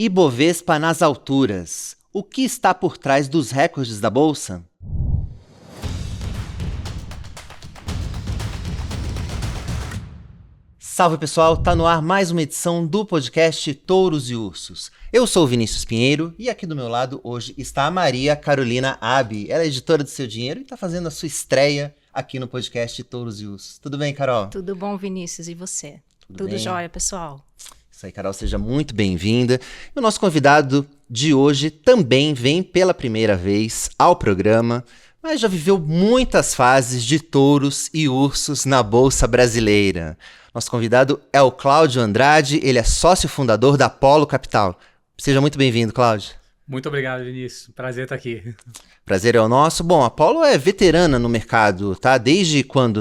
Ibovespa nas alturas. O que está por trás dos recordes da Bolsa? Salve pessoal, tá no ar mais uma edição do podcast Touros e Ursos. Eu sou o Vinícius Pinheiro e aqui do meu lado hoje está a Maria Carolina Abi. Ela é editora do Seu Dinheiro e está fazendo a sua estreia aqui no podcast Touros e Ursos. Tudo bem, Carol? Tudo bom, Vinícius, e você? Tudo bem? Jóia, pessoal? Isso aí, Carol, seja muito bem-vinda. E o nosso convidado de hoje também vem pela primeira vez ao programa, mas já viveu muitas fases de touros e ursos na Bolsa Brasileira. Nosso convidado é o Cláudio Andrade, ele é sócio fundador da Polo Capital. Seja muito bem-vindo, Cláudio. Muito obrigado, Vinícius. Prazer estar aqui. Prazer é o nosso. Bom, a Polo é veterana no mercado, tá? Desde quando?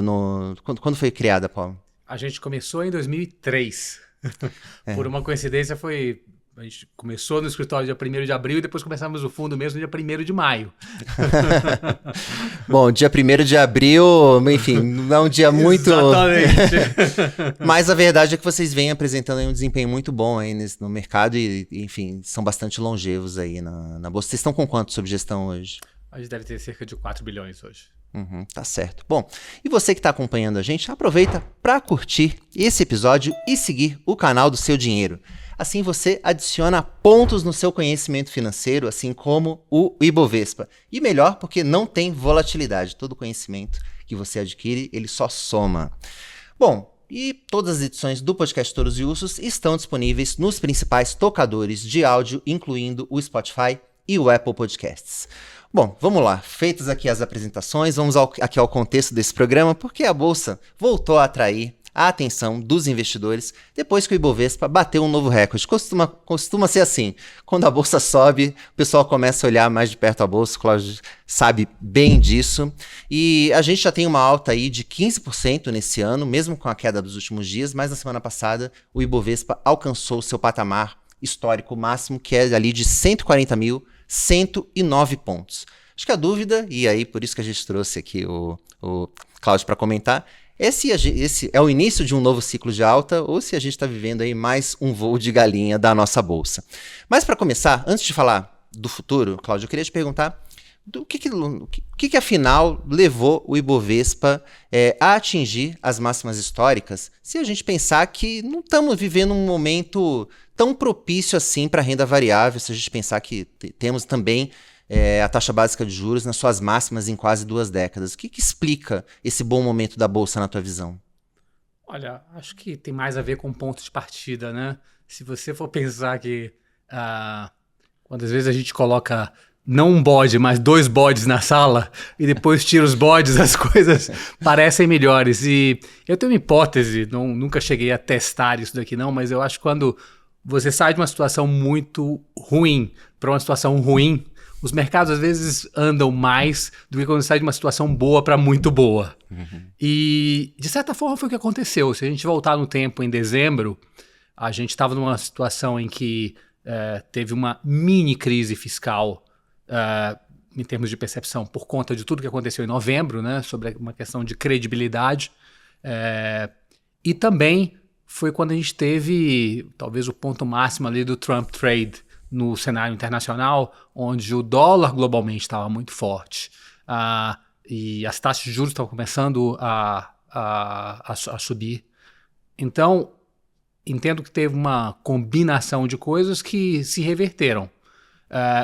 Quando foi criada a Polo? A gente começou em 2003. Por uma coincidência a gente começou no escritório dia 1º de abril e depois começamos o fundo mesmo dia 1º de maio. Bom, dia 1º de abril, enfim, não é um dia muito... Exatamente. Mas a verdade é que vocês vêm apresentando aí um desempenho muito bom aí no mercado e, enfim, são bastante longevos aí na Bolsa. Vocês estão com quanto sob gestão hoje? A gente deve ter cerca de 4 bilhões hoje. Tá certo. Bom, e você que está acompanhando a gente, aproveita para curtir esse episódio e seguir o canal do Seu Dinheiro. Assim você adiciona pontos no seu conhecimento financeiro, assim como o Ibovespa. E melhor, porque não tem volatilidade. Todo conhecimento que você adquire, ele só soma. Bom, e todas as edições do podcast Touros e Ursos estão disponíveis nos principais tocadores de áudio, incluindo o Spotify e o Apple Podcasts. Bom, vamos lá. Feitas aqui as apresentações, vamos aqui ao contexto desse programa, porque a Bolsa voltou a atrair a atenção dos investidores depois que o Ibovespa bateu um novo recorde. Costuma ser assim. Quando a Bolsa sobe, o pessoal começa a olhar mais de perto a Bolsa, o Cláudio sabe bem disso. E a gente já tem uma alta aí de 15% nesse ano, mesmo com a queda dos últimos dias, mas na semana passada o Ibovespa alcançou seu patamar histórico máximo, que é ali de 140.109 pontos. Acho que a dúvida, e aí por isso que a gente trouxe aqui o Cláudio para comentar, esse é o início de um novo ciclo de alta ou se a gente está vivendo aí mais um voo de galinha da nossa Bolsa. Mas para começar, antes de falar do futuro, Cláudio, eu queria te perguntar o que afinal levou o Ibovespa a atingir as máximas históricas, se a gente pensar que não estamos vivendo um momento tão propício assim para renda variável, se a gente pensar que temos também a taxa básica de juros nas suas máximas em quase 2 décadas. O que explica esse bom momento da Bolsa na tua visão? Olha, acho que tem mais a ver com ponto de partida, né? Se você for pensar que quando às vezes a gente coloca não um bode, mas 2 bodes na sala e depois tira os bodes, as coisas parecem melhores. E eu tenho uma hipótese, nunca cheguei a testar isso daqui não, mas eu acho que quando você sai de uma situação muito ruim para uma situação ruim, os mercados às vezes andam mais do que quando sai de uma situação boa para muito boa. E de certa forma foi o que aconteceu. Se a gente voltar no tempo em dezembro, a gente estava numa situação em que teve uma mini crise fiscal em termos de percepção por conta de tudo que aconteceu em novembro, né, sobre uma questão de credibilidade. E também foi quando a gente teve talvez o ponto máximo ali do Trump Trade no cenário internacional, onde o dólar globalmente estava muito forte e as taxas de juros estavam começando a subir. Então, entendo que teve uma combinação de coisas que se reverteram.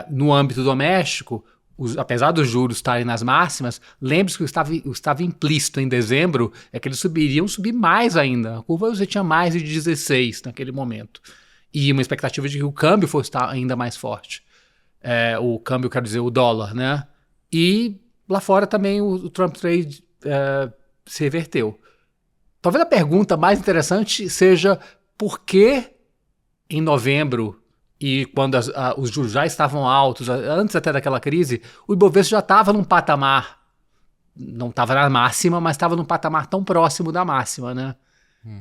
No âmbito doméstico, apesar dos juros estarem nas máximas, lembre-se que o estava implícito em dezembro é que eles iriam subir mais ainda. A curva já tinha mais de 16 naquele momento. E uma expectativa de que o câmbio fosse estar ainda mais forte. O câmbio, quero dizer, o dólar, né? E lá fora também o Trump Trade se reverteu. Talvez a pergunta mais interessante seja por que em novembro e quando os juros já estavam altos, antes até daquela crise, o Ibovespa já estava num patamar, não estava na máxima, mas estava num patamar tão próximo da máxima, né?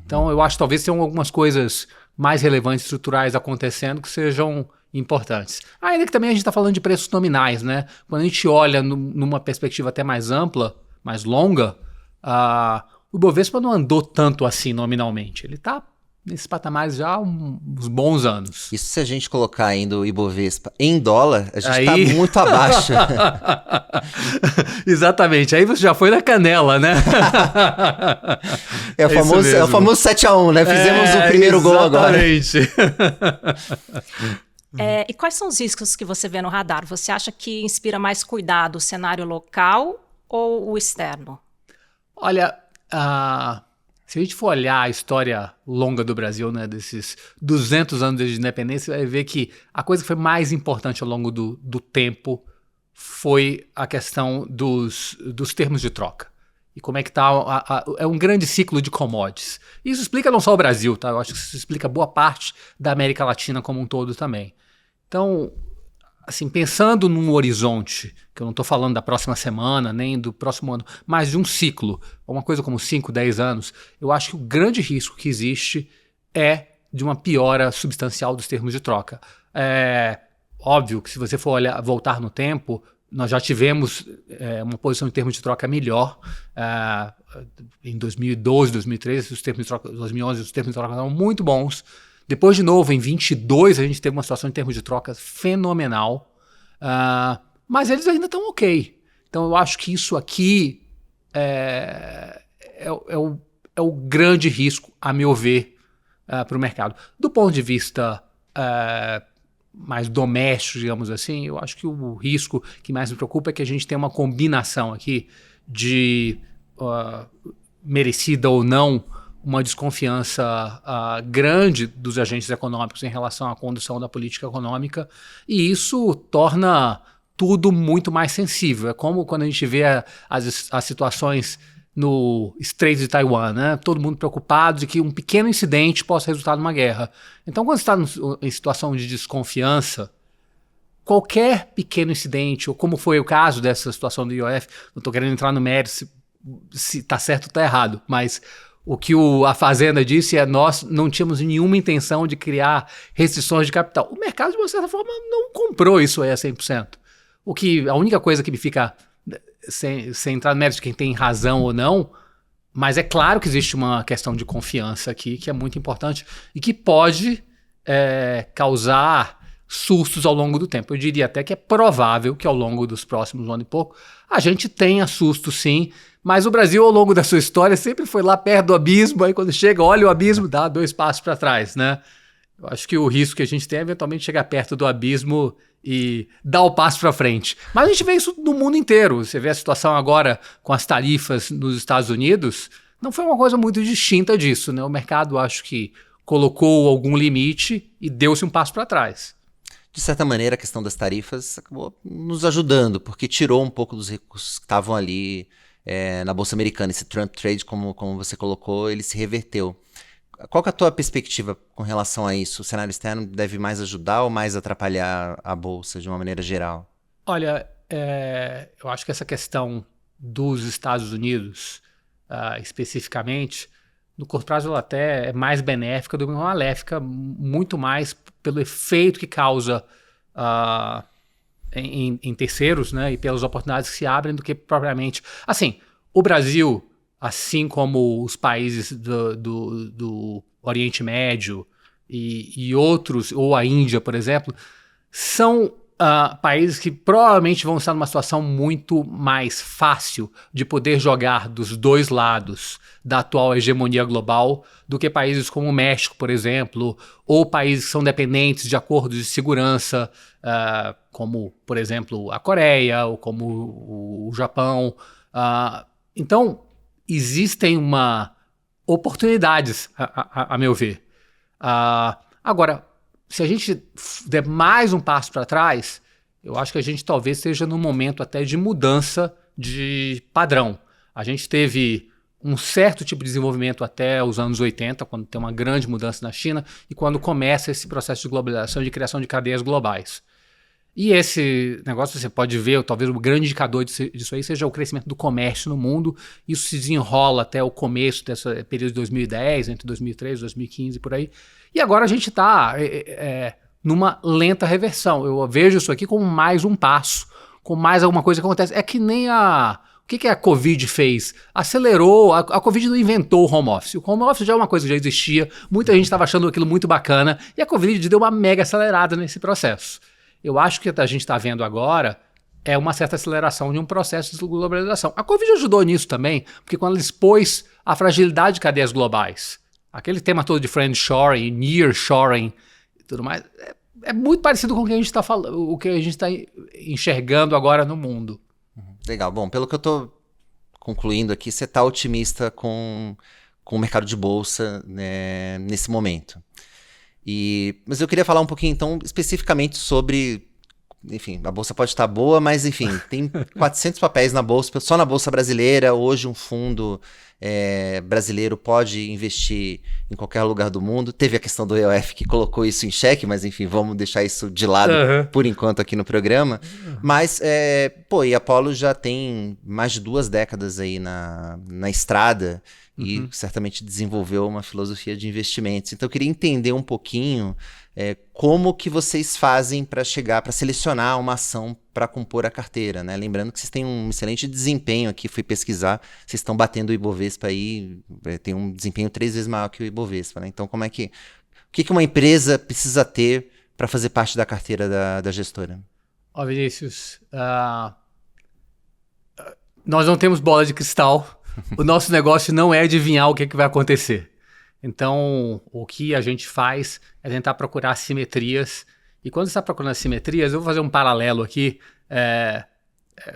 Então eu acho que talvez tenham algumas coisas mais relevantes, estruturais acontecendo que sejam importantes. Ainda que também a gente está falando de preços nominais, né? Quando a gente olha numa perspectiva até mais ampla, mais longa, o Ibovespa não andou tanto assim nominalmente. Ele está nesses patamares já há uns bons anos. Isso se a gente colocar ainda o Ibovespa em dólar, a gente Aí... tá muito abaixo. Exatamente, aí você já foi na canela, né? É o famoso 7-1, né? Fizemos o primeiro gol agora. Exatamente. E quais são os riscos que você vê no radar? Você acha que inspira mais cuidado o cenário local ou o externo? Olha, se a gente for olhar a história longa do Brasil, né, desses 200 anos de independência, vai ver que a coisa que foi mais importante ao longo do tempo foi a questão dos termos de troca. E como é que está... É um grande ciclo de commodities. Isso explica não só o Brasil, tá? Eu acho que isso explica boa parte da América Latina como um todo também. Então, assim, pensando num horizonte, que eu não estou falando da próxima semana, nem do próximo ano, mas de um ciclo, uma coisa como 5, 10 anos, eu acho que o grande risco que existe é de uma piora substancial dos termos de troca. É óbvio que se você for voltar no tempo, nós já tivemos uma posição em termos de troca melhor. Em 2012, 2013, os termos de troca, 2011, os termos de troca eram muito bons. Depois, de novo, em 22, a gente teve uma situação em termos de troca fenomenal. Mas eles ainda estão ok. Então, eu acho que isso aqui é o grande risco, a meu ver, para o mercado. Do ponto de vista mais doméstico, digamos assim, eu acho que o risco que mais me preocupa é que a gente tem uma combinação aqui de merecida ou não, uma desconfiança grande dos agentes econômicos em relação à condução da política econômica, e isso torna tudo muito mais sensível. É como quando a gente vê as situações no Estreito de Taiwan, né? Todo mundo preocupado de que um pequeno incidente possa resultar numa guerra. Então, quando você está em situação de desconfiança, qualquer pequeno incidente, ou como foi o caso dessa situação do IOF, não estou querendo entrar no mérito se está certo ou está errado, mas o que a Fazenda disse nós não tínhamos nenhuma intenção de criar restrições de capital. O mercado, de uma certa forma, não comprou isso aí a 100%. A única coisa que me fica... Sem entrar no mérito de quem tem razão ou não, mas é claro que existe uma questão de confiança aqui que é muito importante e que pode causar sustos ao longo do tempo. Eu diria até que é provável que ao longo dos próximos anos e pouco a gente tenha sustos, sim, mas o Brasil ao longo da sua história sempre foi lá perto do abismo, aí quando chega, olha o abismo, dá 2 passos para trás, né? Eu acho que o risco que a gente tem é eventualmente chegar perto do abismo e dar o passo para frente. Mas a gente vê isso no mundo inteiro. Você vê a situação agora com as tarifas nos Estados Unidos, não foi uma coisa muito distinta disso, né? O mercado, acho que colocou algum limite e deu-se um passo para trás. De certa maneira, a questão das tarifas acabou nos ajudando, porque tirou um pouco dos recursos que estavam ali na Bolsa Americana. Esse Trump Trade, como você colocou, ele se reverteu. Qual que é a tua perspectiva com relação a isso? O cenário externo deve mais ajudar ou mais atrapalhar a Bolsa de uma maneira geral? Olha, eu acho que essa questão dos Estados Unidos, especificamente, no curto prazo ela até é mais benéfica do que maléfica, muito mais pelo efeito que causa em terceiros, né, e pelas oportunidades que se abrem do que propriamente... Assim, o Brasil... assim como os países do Oriente Médio e outros, ou a Índia, por exemplo, são países que provavelmente vão estar numa situação muito mais fácil de poder jogar dos dois lados da atual hegemonia global do que países como o México, por exemplo, ou países que são dependentes de acordos de segurança, como, por exemplo, a Coreia, ou como o Japão. Então, existem oportunidades, a meu ver. Agora, se a gente der mais um passo para trás, eu acho que a gente talvez esteja num momento até de mudança de padrão. A gente teve um certo tipo de desenvolvimento até os anos 80, quando tem uma grande mudança na China, e quando começa esse processo de globalização e de criação de cadeias globais. E esse negócio você pode ver, talvez o grande indicador disso aí seja o crescimento do comércio no mundo. Isso se desenrola até o começo desse período de 2010, entre 2013 e 2015, por aí. E agora a gente está numa lenta reversão. Eu vejo isso aqui como mais um passo, como mais alguma coisa que acontece. É que nem O que a Covid fez? Acelerou, a Covid não inventou o home office. O home office já é uma coisa que já existia, muita gente estava achando aquilo muito bacana, e a Covid deu uma mega acelerada nesse processo. Eu acho que o que a gente está vendo agora é uma certa aceleração de um processo de globalização. A Covid ajudou nisso também, porque quando ela expôs a fragilidade de cadeias globais, aquele tema todo de friendshoring, nearshoring e tudo mais, é muito parecido com o que a gente está falando, o que a gente está enxergando agora no mundo. Legal. Bom, pelo que eu tô concluindo aqui, você tá otimista com o mercado de bolsa, né, nesse momento. Mas eu queria falar um pouquinho, então, especificamente sobre... Enfim, a bolsa pode estar boa, mas, enfim, tem 400 papéis na bolsa, só na bolsa brasileira. Hoje um fundo brasileiro pode investir em qualquer lugar do mundo. Teve a questão do EOF que colocou isso em xeque, mas, enfim, vamos deixar isso de lado por enquanto aqui no programa. Mas, e a Apollo já tem mais de 2 décadas aí na estrada e certamente desenvolveu uma filosofia de investimentos. Então, eu queria entender um pouquinho como que vocês fazem para selecionar uma ação para compor a carteira, né? Lembrando que vocês têm um excelente desempenho aqui, fui pesquisar, vocês estão batendo o Ibovespa aí, tem um desempenho 3 vezes maior que o Ibovespa, né? Então, o que uma empresa precisa ter para fazer parte da carteira da gestora? Vinícius, nós não temos bola de cristal, o nosso negócio não é adivinhar o que vai acontecer. Então, o que a gente faz é tentar procurar simetrias. E quando você está procurando simetrias, eu vou fazer um paralelo aqui.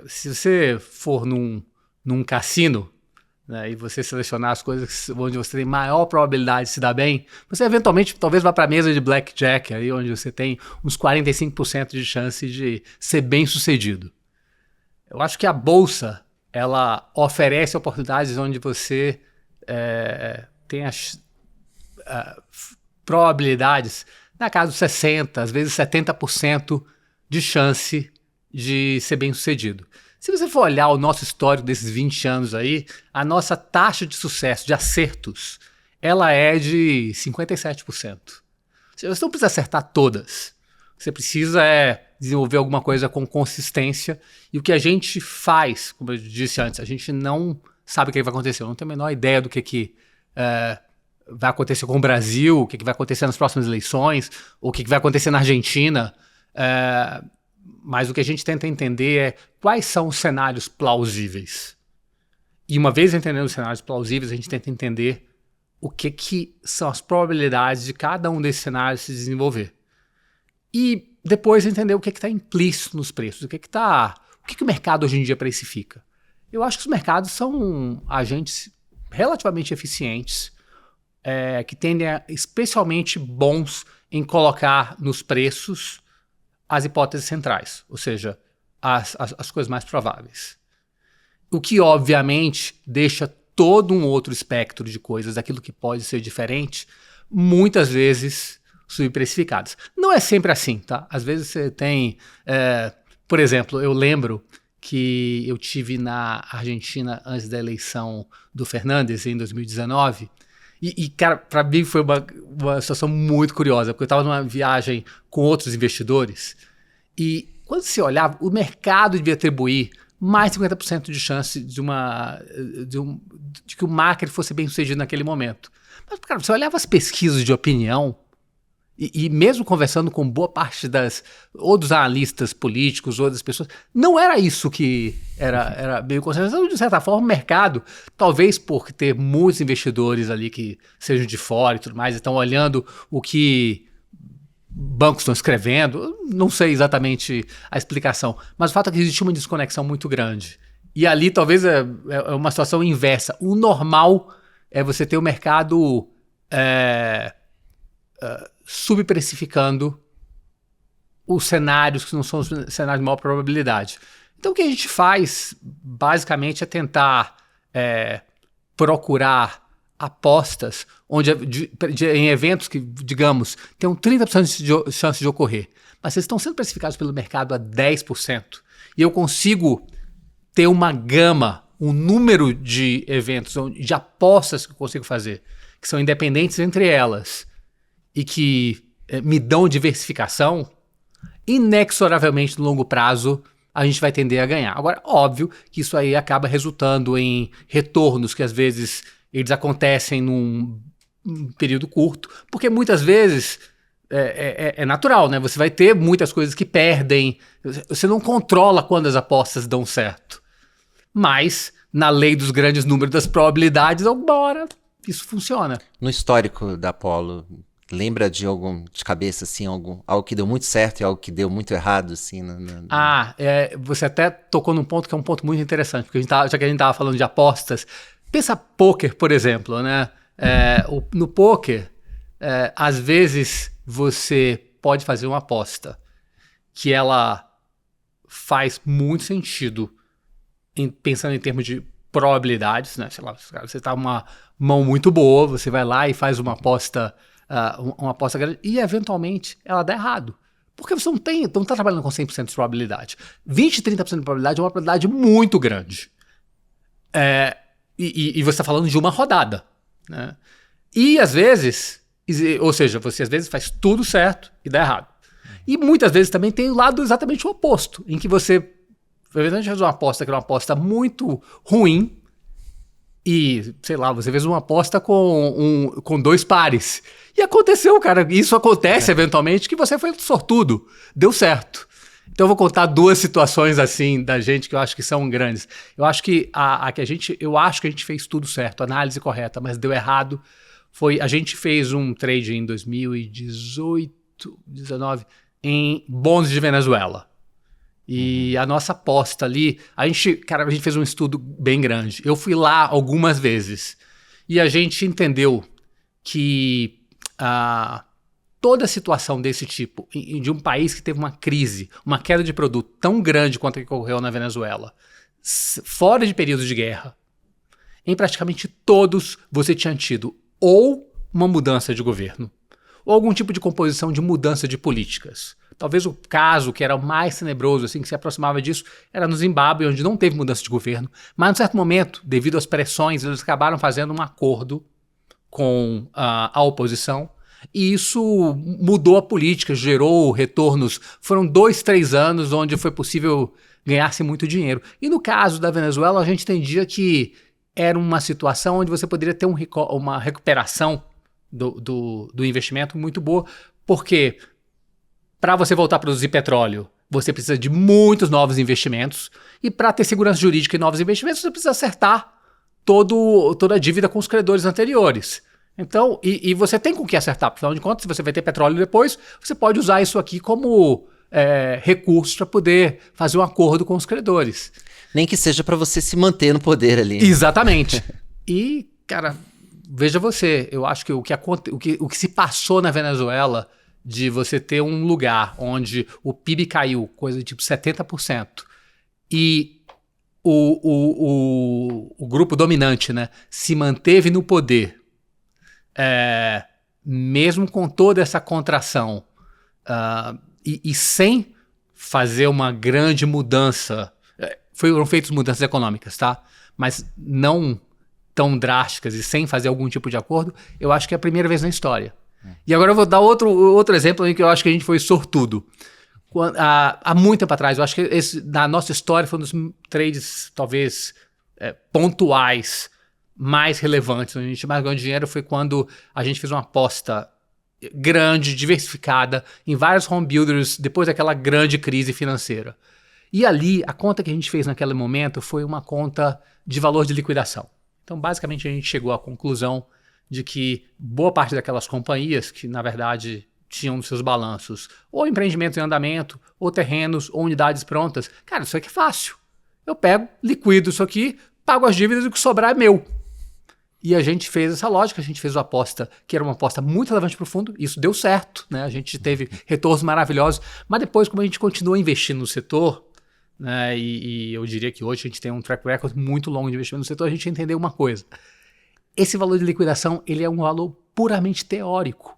Se você for num cassino, né, e você selecionar as coisas onde você tem maior probabilidade de se dar bem, você eventualmente talvez vá para a mesa de blackjack, aí onde você tem uns 45% de chance de ser bem sucedido. Eu acho que a bolsa, ela oferece oportunidades onde você tem as probabilidades na casa dos 60%, às vezes 70% de chance de ser bem sucedido. Se você for olhar o nosso histórico desses 20 anos aí, a nossa taxa de sucesso, de acertos, ela é de 57%. Você não precisa acertar todas. Você precisa desenvolver alguma coisa com consistência. E o que a gente faz, como eu disse antes, a gente não sabe o que vai acontecer. Eu não tenho a menor ideia do que vai acontecer com o Brasil, o que vai acontecer nas próximas eleições, o que vai acontecer na Argentina. Mas o que a gente tenta entender é quais são os cenários plausíveis. E uma vez entendendo os cenários plausíveis, a gente tenta entender o que são as probabilidades de cada um desses cenários se desenvolver. E depois entender o que está implícito nos preços, o que o mercado hoje em dia precifica. Eu acho que os mercados são agentes relativamente eficientes, que tendem a especialmente bons em colocar nos preços as hipóteses centrais, ou seja, as coisas mais prováveis. O que, obviamente, deixa todo um outro espectro de coisas, daquilo que pode ser diferente, muitas vezes subprecificadas. Não é sempre assim, tá? Às vezes você tem... por exemplo, eu lembro que eu tive na Argentina antes da eleição do Fernandes, em 2019, e cara, para mim foi uma situação muito curiosa, porque eu estava numa viagem com outros investidores e quando você olhava, o mercado devia atribuir mais de 50% de chance de que o Macri fosse bem sucedido naquele momento. Mas, cara, você olhava as pesquisas de opinião e mesmo conversando com boa parte ou dos analistas políticos ou das pessoas, não era isso que era meio consenso. Então, de certa forma, o mercado, talvez por ter muitos investidores ali que sejam de fora e tudo mais, estão olhando o que bancos estão escrevendo, não sei exatamente a explicação, mas o fato é que existe uma desconexão muito grande. E ali talvez é uma situação inversa. O normal é você ter o mercado subprecificando os cenários que não são os cenários de maior probabilidade. Então o que a gente faz basicamente é tentar procurar apostas em eventos que, digamos, tem 30% de chance de ocorrer, mas eles estão sendo precificados pelo mercado a 10%. E eu consigo ter uma gama, um número de eventos, de apostas que eu consigo fazer, que são independentes entre elas e que me dão diversificação, inexoravelmente no longo prazo a gente vai tender a ganhar. Agora, óbvio que isso aí acaba resultando em retornos que às vezes eles acontecem num período curto, porque muitas vezes é natural, né? Você vai ter muitas coisas que perdem, você não controla quando as apostas dão certo. Mas, na lei dos grandes números das probabilidades, alguma hora isso funciona. No histórico da Apollo, lembra de algum, de cabeça, assim, algo que deu muito certo e algo que deu muito errado, assim? Você até tocou num ponto que é um ponto muito interessante, porque já que a gente estava falando de apostas, pensa poker, por exemplo, né? No poker, às vezes você pode fazer uma aposta que ela faz muito sentido pensando em termos de probabilidades, né? Sei lá, você está uma mão muito boa, você vai lá e faz uma aposta grande e eventualmente ela dá errado. Porque você não está trabalhando com 100% de probabilidade. 20, 30% de probabilidade é uma probabilidade muito grande. E você está falando de uma rodada, né? E às vezes, ou seja, você às vezes faz tudo certo e dá errado. E muitas vezes também tem o lado exatamente o oposto, em que você fez uma aposta que era uma aposta muito ruim e, sei lá, você fez uma aposta com 2 pares. E aconteceu, cara, isso acontece eventualmente, que você foi sortudo, deu certo. Então eu vou contar 2 situações assim da gente que eu acho que são grandes. Eu acho que a gente fez tudo certo, análise correta, mas deu errado. A gente fez um trade em 2018, 19 em bonds de Venezuela. E a nossa aposta ali, a gente fez um estudo bem grande. Eu fui lá algumas vezes e a gente entendeu que toda situação desse tipo, de um país que teve uma crise, uma queda de produto tão grande quanto a que ocorreu na Venezuela, fora de períodos de guerra, em praticamente todos você tinha tido ou uma mudança de governo, ou algum tipo de composição de mudança de políticas. Talvez o caso que era o mais tenebroso, assim, que se aproximava disso, era no Zimbábue, onde não teve mudança de governo, mas, em certo momento, devido às pressões, eles acabaram fazendo um acordo com a oposição, e isso mudou a política, gerou retornos. Foram 2, 3 anos onde foi possível ganhar-se muito dinheiro. E no caso da Venezuela, a gente entendia que era uma situação onde você poderia ter uma recuperação do investimento muito boa, porque para você voltar a produzir petróleo, você precisa de muitos novos investimentos, e para ter segurança jurídica e novos investimentos, você precisa acertar toda a dívida com os credores anteriores. Então, e você tem com que acertar, afinal de contas, se você vai ter petróleo depois, você pode usar isso aqui como recurso para poder fazer um acordo com os credores. Nem que seja para você se manter no poder ali. Exatamente. E, cara, veja você, eu acho que o que se passou na Venezuela, de você ter um lugar onde o PIB caiu, coisa de tipo 70%, e o grupo dominante, né, se manteve no poder, mesmo com toda essa contração, e sem fazer uma grande mudança. Foram feitas mudanças econômicas, tá? Mas não tão drásticas e sem fazer algum tipo de acordo, eu acho que é a primeira vez na história. E agora eu vou dar outro exemplo em que eu acho que a gente foi sortudo. Há muito tempo atrás, eu acho que na nossa história foi um dos trades, talvez, pontuais mais relevantes, onde a gente mais ganhou dinheiro, foi quando a gente fez uma aposta grande, diversificada, em vários home builders, depois daquela grande crise financeira. E ali, a conta que a gente fez naquele momento foi uma conta de valor de liquidação. Então, basicamente, a gente chegou à conclusão de que boa parte daquelas companhias, que na verdade tinham nos seus balanços ou empreendimentos em andamento, ou terrenos, ou unidades prontas, cara, isso aqui é fácil. Eu pego, liquido isso aqui, pago as dívidas e o que sobrar é meu. E a gente fez essa lógica, a gente fez uma aposta que era uma aposta muito relevante para o fundo, isso deu certo, né? A gente teve retornos maravilhosos, mas depois, como a gente continua investindo no setor, né, e eu diria que hoje a gente tem um track record muito longo de investimento no setor, a gente entendeu uma coisa. Esse valor de liquidação, ele é um valor puramente teórico.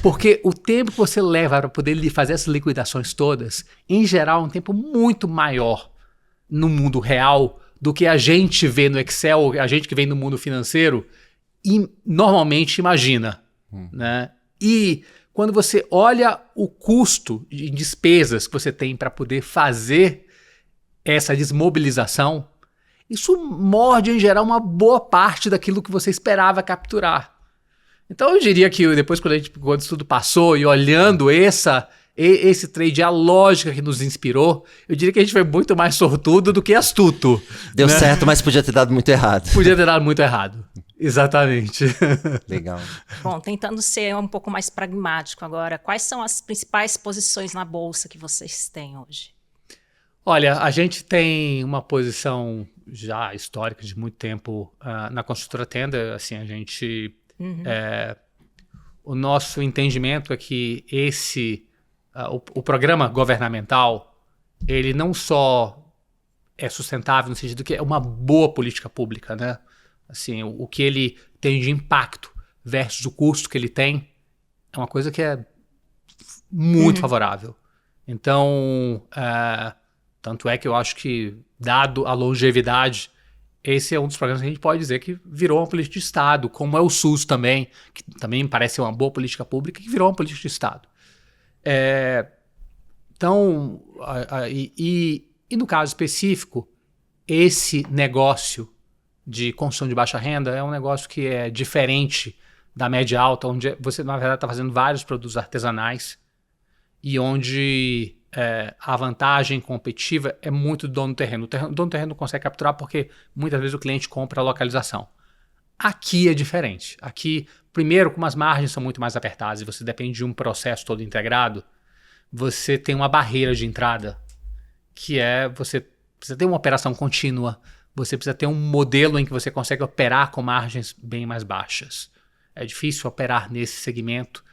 Porque o tempo que você leva para poder fazer essas liquidações todas, em geral, é um tempo muito maior no mundo real do que a gente vê no Excel, a gente que vem no mundo financeiro, e normalmente imagina. Né? E quando você olha o custo de despesas que você tem para poder fazer essa desmobilização, isso morde em geral uma boa parte daquilo que você esperava capturar. Então eu diria que depois quando isso tudo passou e olhando esse trade, a lógica que nos inspirou, eu diria que a gente foi muito mais sortudo do que astuto. Deu né? certo, mas podia ter dado muito errado. Podia ter dado muito errado. Exatamente. Legal. Bom, tentando ser um pouco mais pragmático agora, quais são as principais posições na bolsa que vocês têm hoje? Olha, a gente tem uma posição já histórica de muito tempo na construtora Tenda. Assim, a gente... o nosso entendimento é que o programa governamental, ele não só é sustentável no sentido que é uma boa política pública, né? Assim, o que ele tem de impacto versus o custo que ele tem é uma coisa que é muito favorável. Então, tanto é que eu acho que, dado a longevidade, esse é um dos programas que a gente pode dizer que virou uma política de Estado, como é o SUS também, que também me parece ser uma boa política pública, que virou uma política de Estado. Então, e no caso específico, esse negócio de construção de baixa renda é um negócio que é diferente da média alta, onde você, na verdade, está fazendo vários produtos artesanais e onde a vantagem competitiva é muito do dono do terreno. O dono do terreno não consegue capturar porque muitas vezes o cliente compra a localização. Aqui é diferente. Aqui, primeiro, como as margens são muito mais apertadas e você depende de um processo todo integrado, você tem uma barreira de entrada, que é você precisa ter uma operação contínua, você precisa ter um modelo em que você consegue operar com margens bem mais baixas. É difícil operar nesse segmento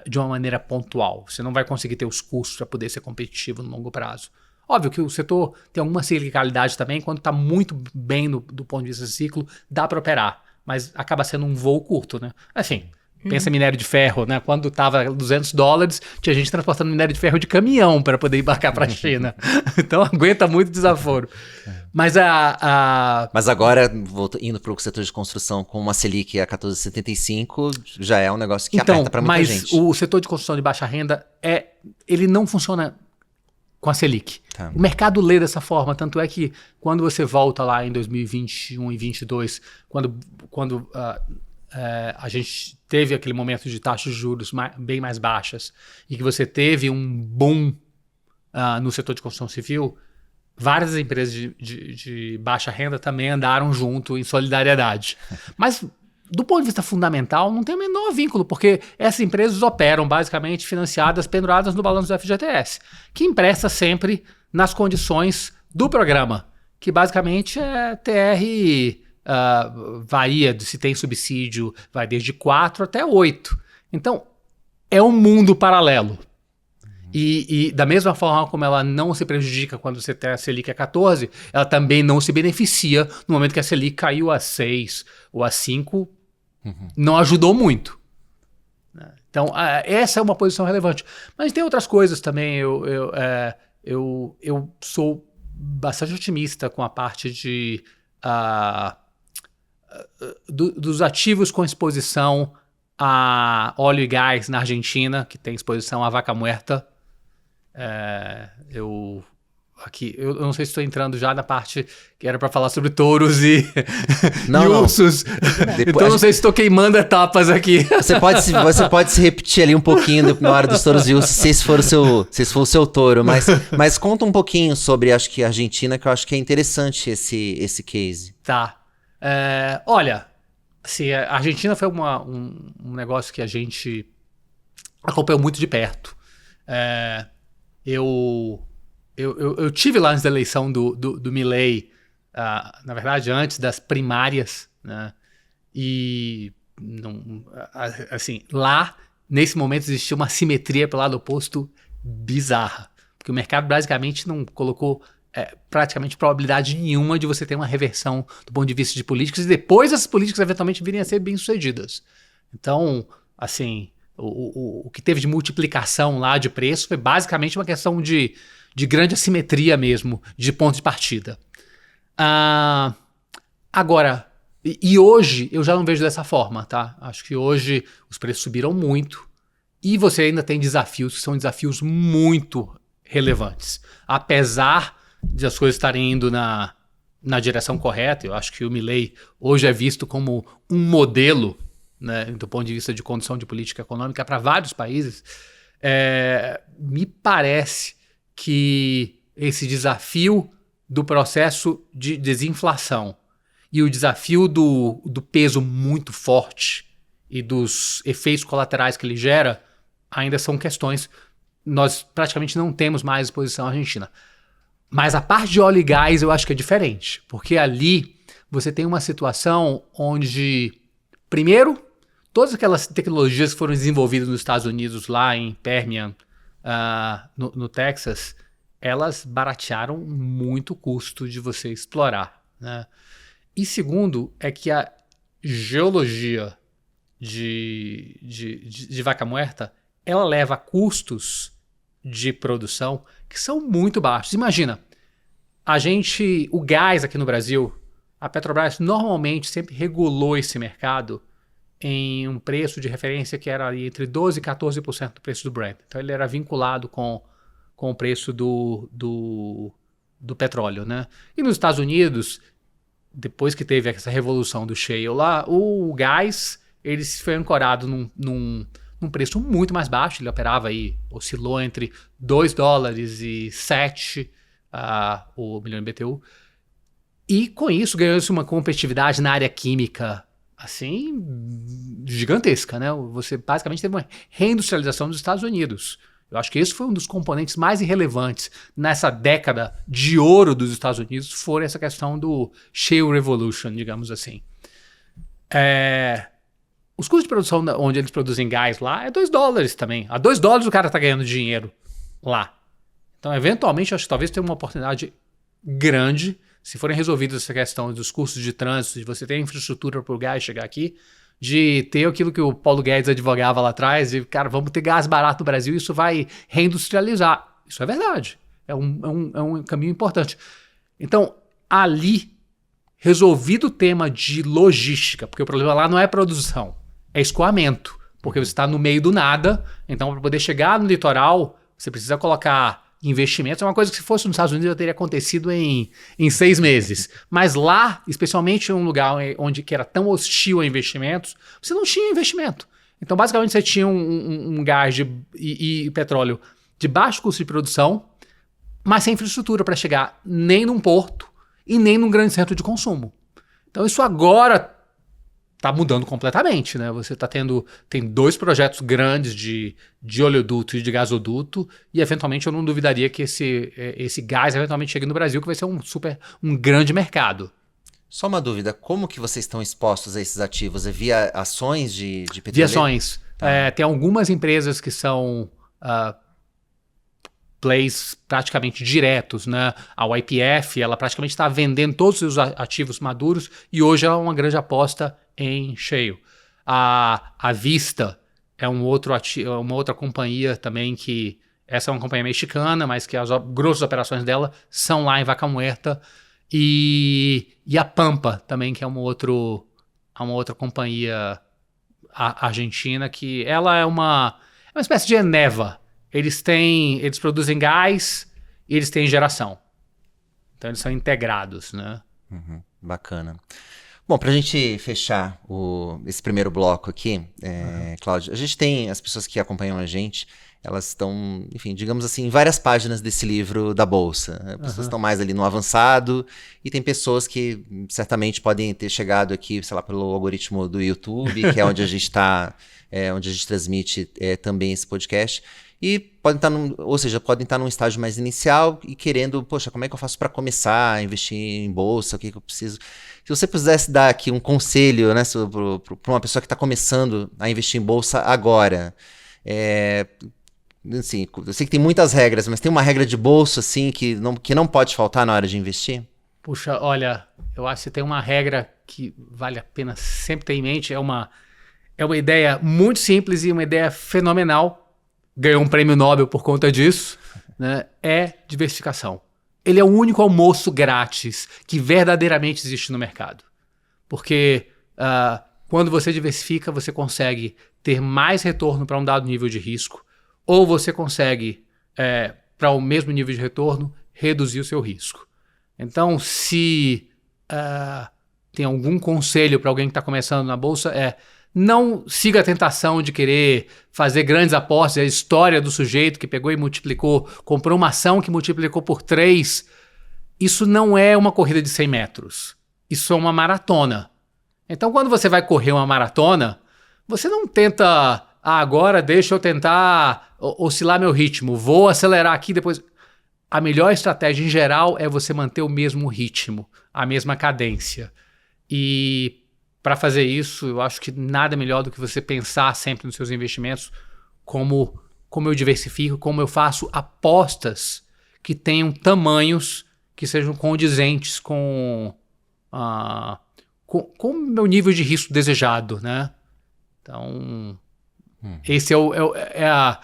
de uma maneira pontual. Você não vai conseguir ter os custos para poder ser competitivo no longo prazo. Óbvio que o setor tem alguma ciclicalidade também, quando está muito bem do ponto de vista do ciclo, dá para operar, mas acaba sendo um voo curto, né? Assim, pensa em minério de ferro, né? Quando estava $200, tinha gente transportando minério de ferro de caminhão para poder embarcar para a China. Então aguenta muito desaforo. Mas Mas agora, indo para o setor de construção com uma Selic a 14,75, já é um negócio que aperta para muita gente. Mas o setor de construção de baixa renda, ele não funciona com a Selic. Tá. O mercado lê dessa forma, tanto é que quando você volta lá em 2021 e 2022, quando a gente teve aquele momento de taxas de juros bem mais baixas e que você teve um boom no setor de construção civil, várias empresas de baixa renda também andaram junto em solidariedade. Mas, do ponto de vista fundamental, não tem o menor vínculo, porque essas empresas operam basicamente financiadas, penduradas no balanço do FGTS, que empresta sempre nas condições do programa, que basicamente é TR... varia, se tem subsídio, vai desde 4 até 8. Então, é um mundo paralelo. E da mesma forma como ela não se prejudica quando você tem a Selic a 14, ela também não se beneficia no momento que a Selic caiu a 6 ou a 5, não ajudou muito. Então, essa é uma posição relevante. Mas tem outras coisas também. Eu sou bastante otimista com a parte dos ativos com exposição a óleo e gás na Argentina, que tem exposição à vaca muerta. Eu não sei se estou entrando já na parte que era para falar sobre touros e ursos. Então não sei se estou queimando etapas aqui. Você pode se repetir ali um pouquinho na hora dos touros e ursos, se esse for o seu touro. Mas conta um pouquinho sobre, acho que a Argentina, que eu acho que é interessante esse case. Tá. Olha, assim, a Argentina foi um negócio que a gente acompanhou muito de perto. Eu tive lá antes da eleição do Milei, na verdade, antes das primárias, né? E, assim, lá, nesse momento, existia uma simetria pelo lado oposto bizarra. Porque o mercado, basicamente, não colocou praticamente probabilidade nenhuma de você ter uma reversão do ponto de vista de políticas e depois essas políticas eventualmente virem a ser bem-sucedidas. Então, assim, o que teve de multiplicação lá de preço foi basicamente uma questão de grande assimetria mesmo, de ponto de partida. Agora, e hoje eu já não vejo dessa forma, tá? Acho que hoje os preços subiram muito e você ainda tem desafios que são desafios muito relevantes. Apesar de as coisas estarem indo na direção correta. Eu acho que o Milei hoje é visto como um modelo, né, do ponto de vista de condição de política econômica para vários países. Me parece que esse desafio do processo de desinflação e o desafio do peso muito forte e dos efeitos colaterais que ele gera ainda são questões. Nós praticamente não temos mais exposição à Argentina. Mas a parte de óleo e gás eu acho que é diferente, porque ali você tem uma situação onde, primeiro, todas aquelas tecnologias que foram desenvolvidas nos Estados Unidos, lá em Permian, no Texas, elas baratearam muito o custo de você explorar, né? E segundo, é que a geologia de Vaca Muerta, ela leva a custos de produção que são muito baixos. Imagina, o gás aqui no Brasil, a Petrobras normalmente sempre regulou esse mercado em um preço de referência que era ali entre 12% e 14% do preço do Brent. Então ele era vinculado com o preço do petróleo, né? E nos Estados Unidos, depois que teve essa revolução do shale lá, o gás ele foi ancorado num preço muito mais baixo. Ele operava aí, oscilou entre $2 e 7 o milhão de BTU. E com isso ganhou-se uma competitividade na área química assim gigantesca, né? Você basicamente teve uma reindustrialização dos Estados Unidos. Eu acho que esse foi um dos componentes mais irrelevantes nessa década de ouro dos Estados Unidos, foi essa questão do Shale Revolution, digamos assim. Os custos de produção onde eles produzem gás lá é $2 também. A $2 o cara está ganhando dinheiro lá. Então, eventualmente, eu acho que talvez tenha uma oportunidade grande, se forem resolvidas essa questão dos custos de trânsito, de você ter infraestrutura para o gás chegar aqui, de ter aquilo que o Paulo Guedes advogava lá atrás, e, cara, vamos ter gás barato no Brasil, isso vai reindustrializar. Isso é verdade. É um caminho importante. Então, ali, resolvido o tema de logística, porque o problema lá não é produção, é escoamento, porque você está no meio do nada, então para poder chegar no litoral, você precisa colocar investimentos. É uma coisa que se fosse nos Estados Unidos já teria acontecido em 6 meses. Mas lá, especialmente em um lugar que era tão hostil a investimentos, você não tinha investimento. Então basicamente você tinha um gás e petróleo de baixo custo de produção, mas sem infraestrutura para chegar nem num porto e nem num grande centro de consumo. Então isso agora está mudando completamente, né? Você tem 2 projetos grandes de oleoduto e de gasoduto, e eventualmente eu não duvidaria que esse gás eventualmente chegue no Brasil, que vai ser um grande mercado. Só uma dúvida, como que vocês estão expostos a esses ativos? É via ações de petróleo? Via ações. Tem algumas empresas que são plays praticamente diretos, né? A YPF, ela praticamente está vendendo todos os seus ativos maduros e hoje é uma grande aposta em shale. A Vista é uma outra companhia também que... Essa é uma companhia mexicana, mas que as grossas operações dela são lá em Vaca Muerta. E a Pampa também, que é uma outra companhia argentina, que ela é uma espécie de Eneva. Eles produzem gás e eles têm geração. Então eles são integrados, né? Bacana. Bom, para a gente fechar esse primeiro bloco aqui, Cláudio, a gente tem as pessoas que acompanham a gente, elas estão, enfim, digamos assim, em várias páginas desse livro da Bolsa. As pessoas estão mais ali no avançado e tem pessoas que certamente podem ter chegado aqui, sei lá, pelo algoritmo do YouTube, que é onde a gente está, onde a gente transmite também esse podcast. E podem estar num estágio mais inicial e querendo, poxa, como é que eu faço para começar a investir em bolsa? O que eu preciso? Se você pudesse dar aqui um conselho, né, para uma pessoa que está começando a investir em bolsa agora, assim, eu sei que tem muitas regras, mas tem uma regra de bolsa assim, que não pode faltar na hora de investir? Puxa, olha, eu acho que tem uma regra que vale a pena sempre ter em mente. É uma ideia muito simples e uma ideia fenomenal. Ganhou um prêmio Nobel por conta disso, né? É diversificação. Ele é o único almoço grátis que verdadeiramente existe no mercado. Porque quando você diversifica, você consegue ter mais retorno para um dado nível de risco, ou você consegue, para o mesmo nível de retorno, reduzir o seu risco. Então, se tem algum conselho para alguém que está começando na Bolsa, não siga a tentação de querer fazer grandes apostas. A história do sujeito que pegou e multiplicou, comprou uma ação que multiplicou por 3. Isso não é uma corrida de 100 metros. Isso é uma maratona. Então, quando você vai correr uma maratona, você não tenta, agora deixa eu tentar oscilar meu ritmo, vou acelerar aqui depois. A melhor estratégia em geral é você manter o mesmo ritmo, a mesma cadência. E para fazer isso, eu acho que nada melhor do que você pensar sempre nos seus investimentos, como eu diversifico, como eu faço apostas que tenham tamanhos que sejam condizentes com o meu nível de risco desejado, né? Então, esse é a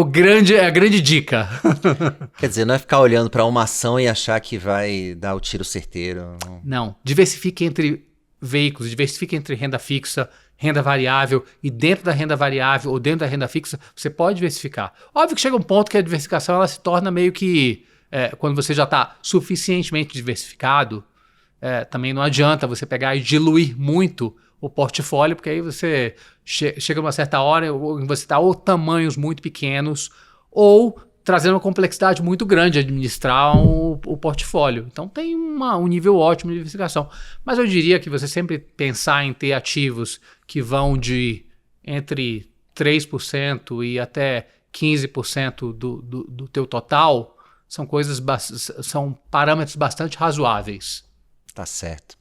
grande dica. Quer dizer, não é ficar olhando para uma ação e achar que vai dar o tiro certeiro. Não, diversifique entre veículos, diversifique entre renda fixa, renda variável, e dentro da renda variável ou dentro da renda fixa, você pode diversificar. Óbvio que chega um ponto que a diversificação ela se torna meio que, quando você já está suficientemente diversificado, também não adianta você pegar e diluir muito o portfólio, porque aí você chega numa certa hora em você está ou tamanhos muito pequenos ou trazendo uma complexidade muito grande de administrar o portfólio. Então tem um nível ótimo de diversificação. Mas eu diria que você sempre pensar em ter ativos que vão de entre 3% e até 15% do teu total são parâmetros bastante razoáveis. Tá certo.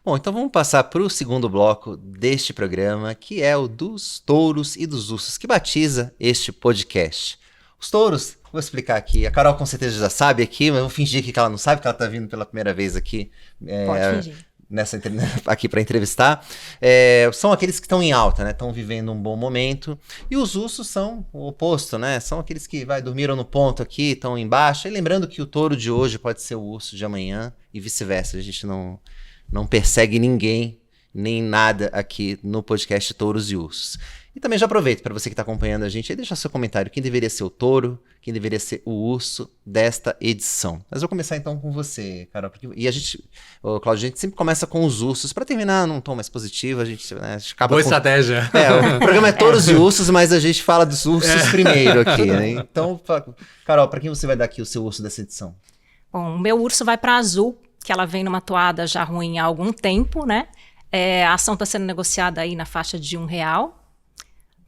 Bom, então vamos passar para o segundo bloco deste programa, que é o dos touros e dos ursos, que batiza este podcast. Os touros, vou explicar aqui. A Carol com certeza já sabe aqui, mas eu vou fingir que ela não sabe, que ela está vindo pela primeira vez aqui. Pode fingir. Aqui para entrevistar. São aqueles que estão em alta, né? Estão vivendo um bom momento. E os ursos são o oposto, né? São aqueles que dormiram no ponto aqui, estão embaixo. E lembrando que o touro de hoje pode ser o urso de amanhã e vice-versa. A gente não persegue ninguém, nem nada aqui no podcast Touros e Ursos. E também já aproveito para você que está acompanhando a gente aí deixar seu comentário. Quem deveria ser o touro, quem deveria ser o urso desta edição. Mas vou começar então com você, Carol. E a gente, Cláudio, a gente sempre começa com os ursos. Para terminar num tom mais positivo, a gente acaba Boa estratégia. O programa é Touros e Ursos, mas a gente fala dos ursos primeiro aqui, né? Então, Carol, para quem você vai dar aqui o seu urso dessa edição? Bom, o meu urso vai para Azul, que ela vem numa toada já ruim há algum tempo, né? A ação está sendo negociada aí na faixa de R$1.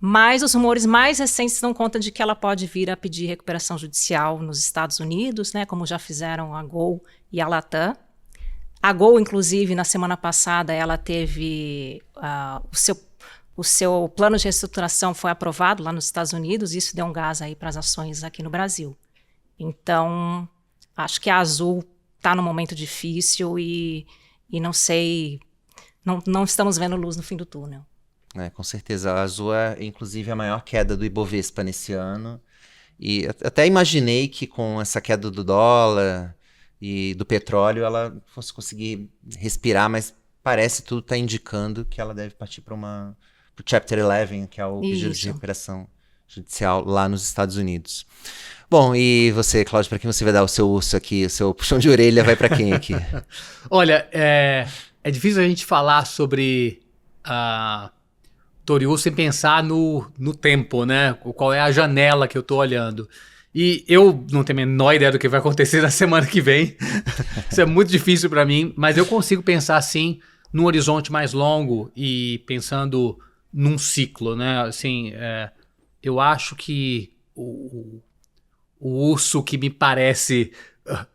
Mas os rumores mais recentes dão conta de que ela pode vir a pedir recuperação judicial nos Estados Unidos, né, como já fizeram a Gol e a Latam. A Gol, inclusive, na semana passada, ela teve o seu plano de reestruturação foi aprovado lá nos Estados Unidos, e isso deu um gás aí para as ações aqui no Brasil. Então, acho que a Azul está num momento difícil e não sei, não estamos vendo luz no fim do túnel. Com certeza. A Azul é, inclusive, a maior queda do Ibovespa nesse ano. E até imaginei que com essa queda do dólar e do petróleo ela fosse conseguir respirar, mas parece tudo está indicando que ela deve partir para o Chapter 11, que é o pedido de recuperação judicial lá nos Estados Unidos. Bom, e você, Cláudio, para quem você vai dar o seu urso aqui, o seu puxão de orelha, vai para quem aqui? Olha, é difícil a gente falar sobre Touro sem pensar no tempo, né? Qual é a janela que eu tô olhando. E eu não tenho a menor ideia do que vai acontecer na semana que vem. Isso é muito difícil para mim, mas eu consigo pensar assim num horizonte mais longo e pensando num ciclo, né? Assim, eu acho que o urso que me parece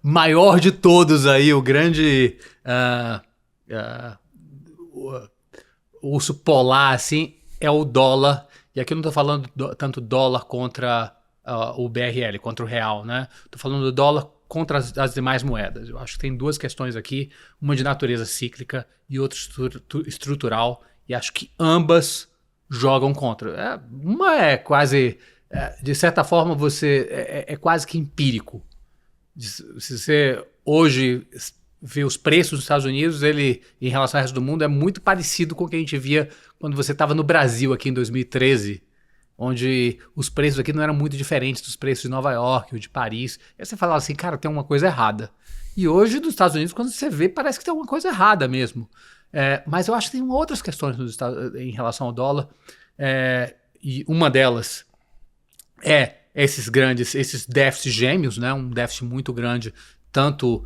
maior de todos aí, o grande o urso polar, assim, é o dólar. E aqui eu não estou falando tanto dólar contra o BRL, contra o real, né? Estou falando do dólar contra as demais moedas. Eu acho que tem duas questões aqui, uma de natureza cíclica e outra estrutural, e acho que ambas jogam contra. Uma é quase, de certa forma, é quase que empírico. Se você hoje vê os preços dos Estados Unidos, ele, em relação ao resto do mundo, é muito parecido com o que a gente via quando você estava no Brasil aqui em 2013. onde os preços aqui não eram muito diferentes dos preços de Nova York ou de Paris. E aí você falava assim, cara, tem uma coisa errada. E hoje, nos Estados Unidos, quando você vê, parece que tem uma coisa errada mesmo. Mas eu acho que tem outras questões em relação ao dólar. E uma delas é esses déficits gêmeos, né? Um déficit muito grande, tanto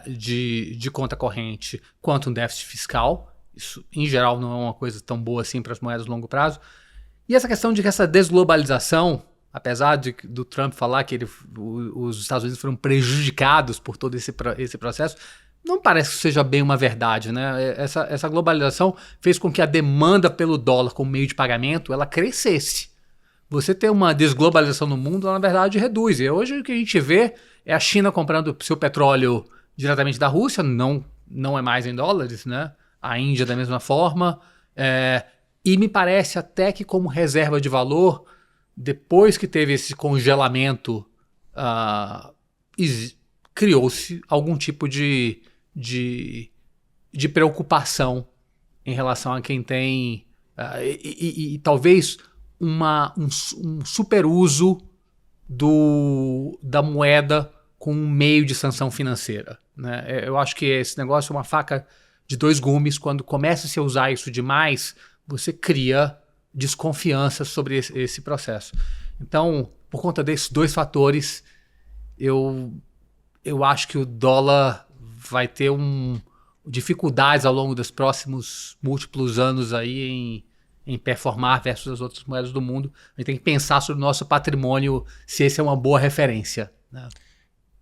de conta corrente quanto um déficit fiscal. Isso, em geral, não é uma coisa tão boa assim para as moedas de longo prazo. E essa questão de que essa desglobalização, apesar do Trump falar que os Estados Unidos foram prejudicados por todo esse processo, não parece que seja bem uma verdade, né? Essa globalização fez com que a demanda pelo dólar como meio de pagamento ela crescesse. Você ter uma desglobalização no mundo, ela, na verdade, reduz. E hoje o que a gente vê é a China comprando seu petróleo diretamente da Rússia, não é mais em dólares, né? A Índia da mesma forma. E me parece até que como reserva de valor, depois que teve esse congelamento, criou-se algum tipo de preocupação em relação a quem tem e talvez um superuso da moeda como um meio de sanção financeira, né? Eu acho que esse negócio é uma faca de dois gumes. Quando começa-se a usar isso demais, você cria desconfiança sobre esse processo. Então, por conta desses dois fatores, eu acho que o dólar vai ter dificuldades ao longo dos próximos múltiplos anos aí em performar versus as outras moedas do mundo. A gente tem que pensar sobre o nosso patrimônio, se esse é uma boa referência, né?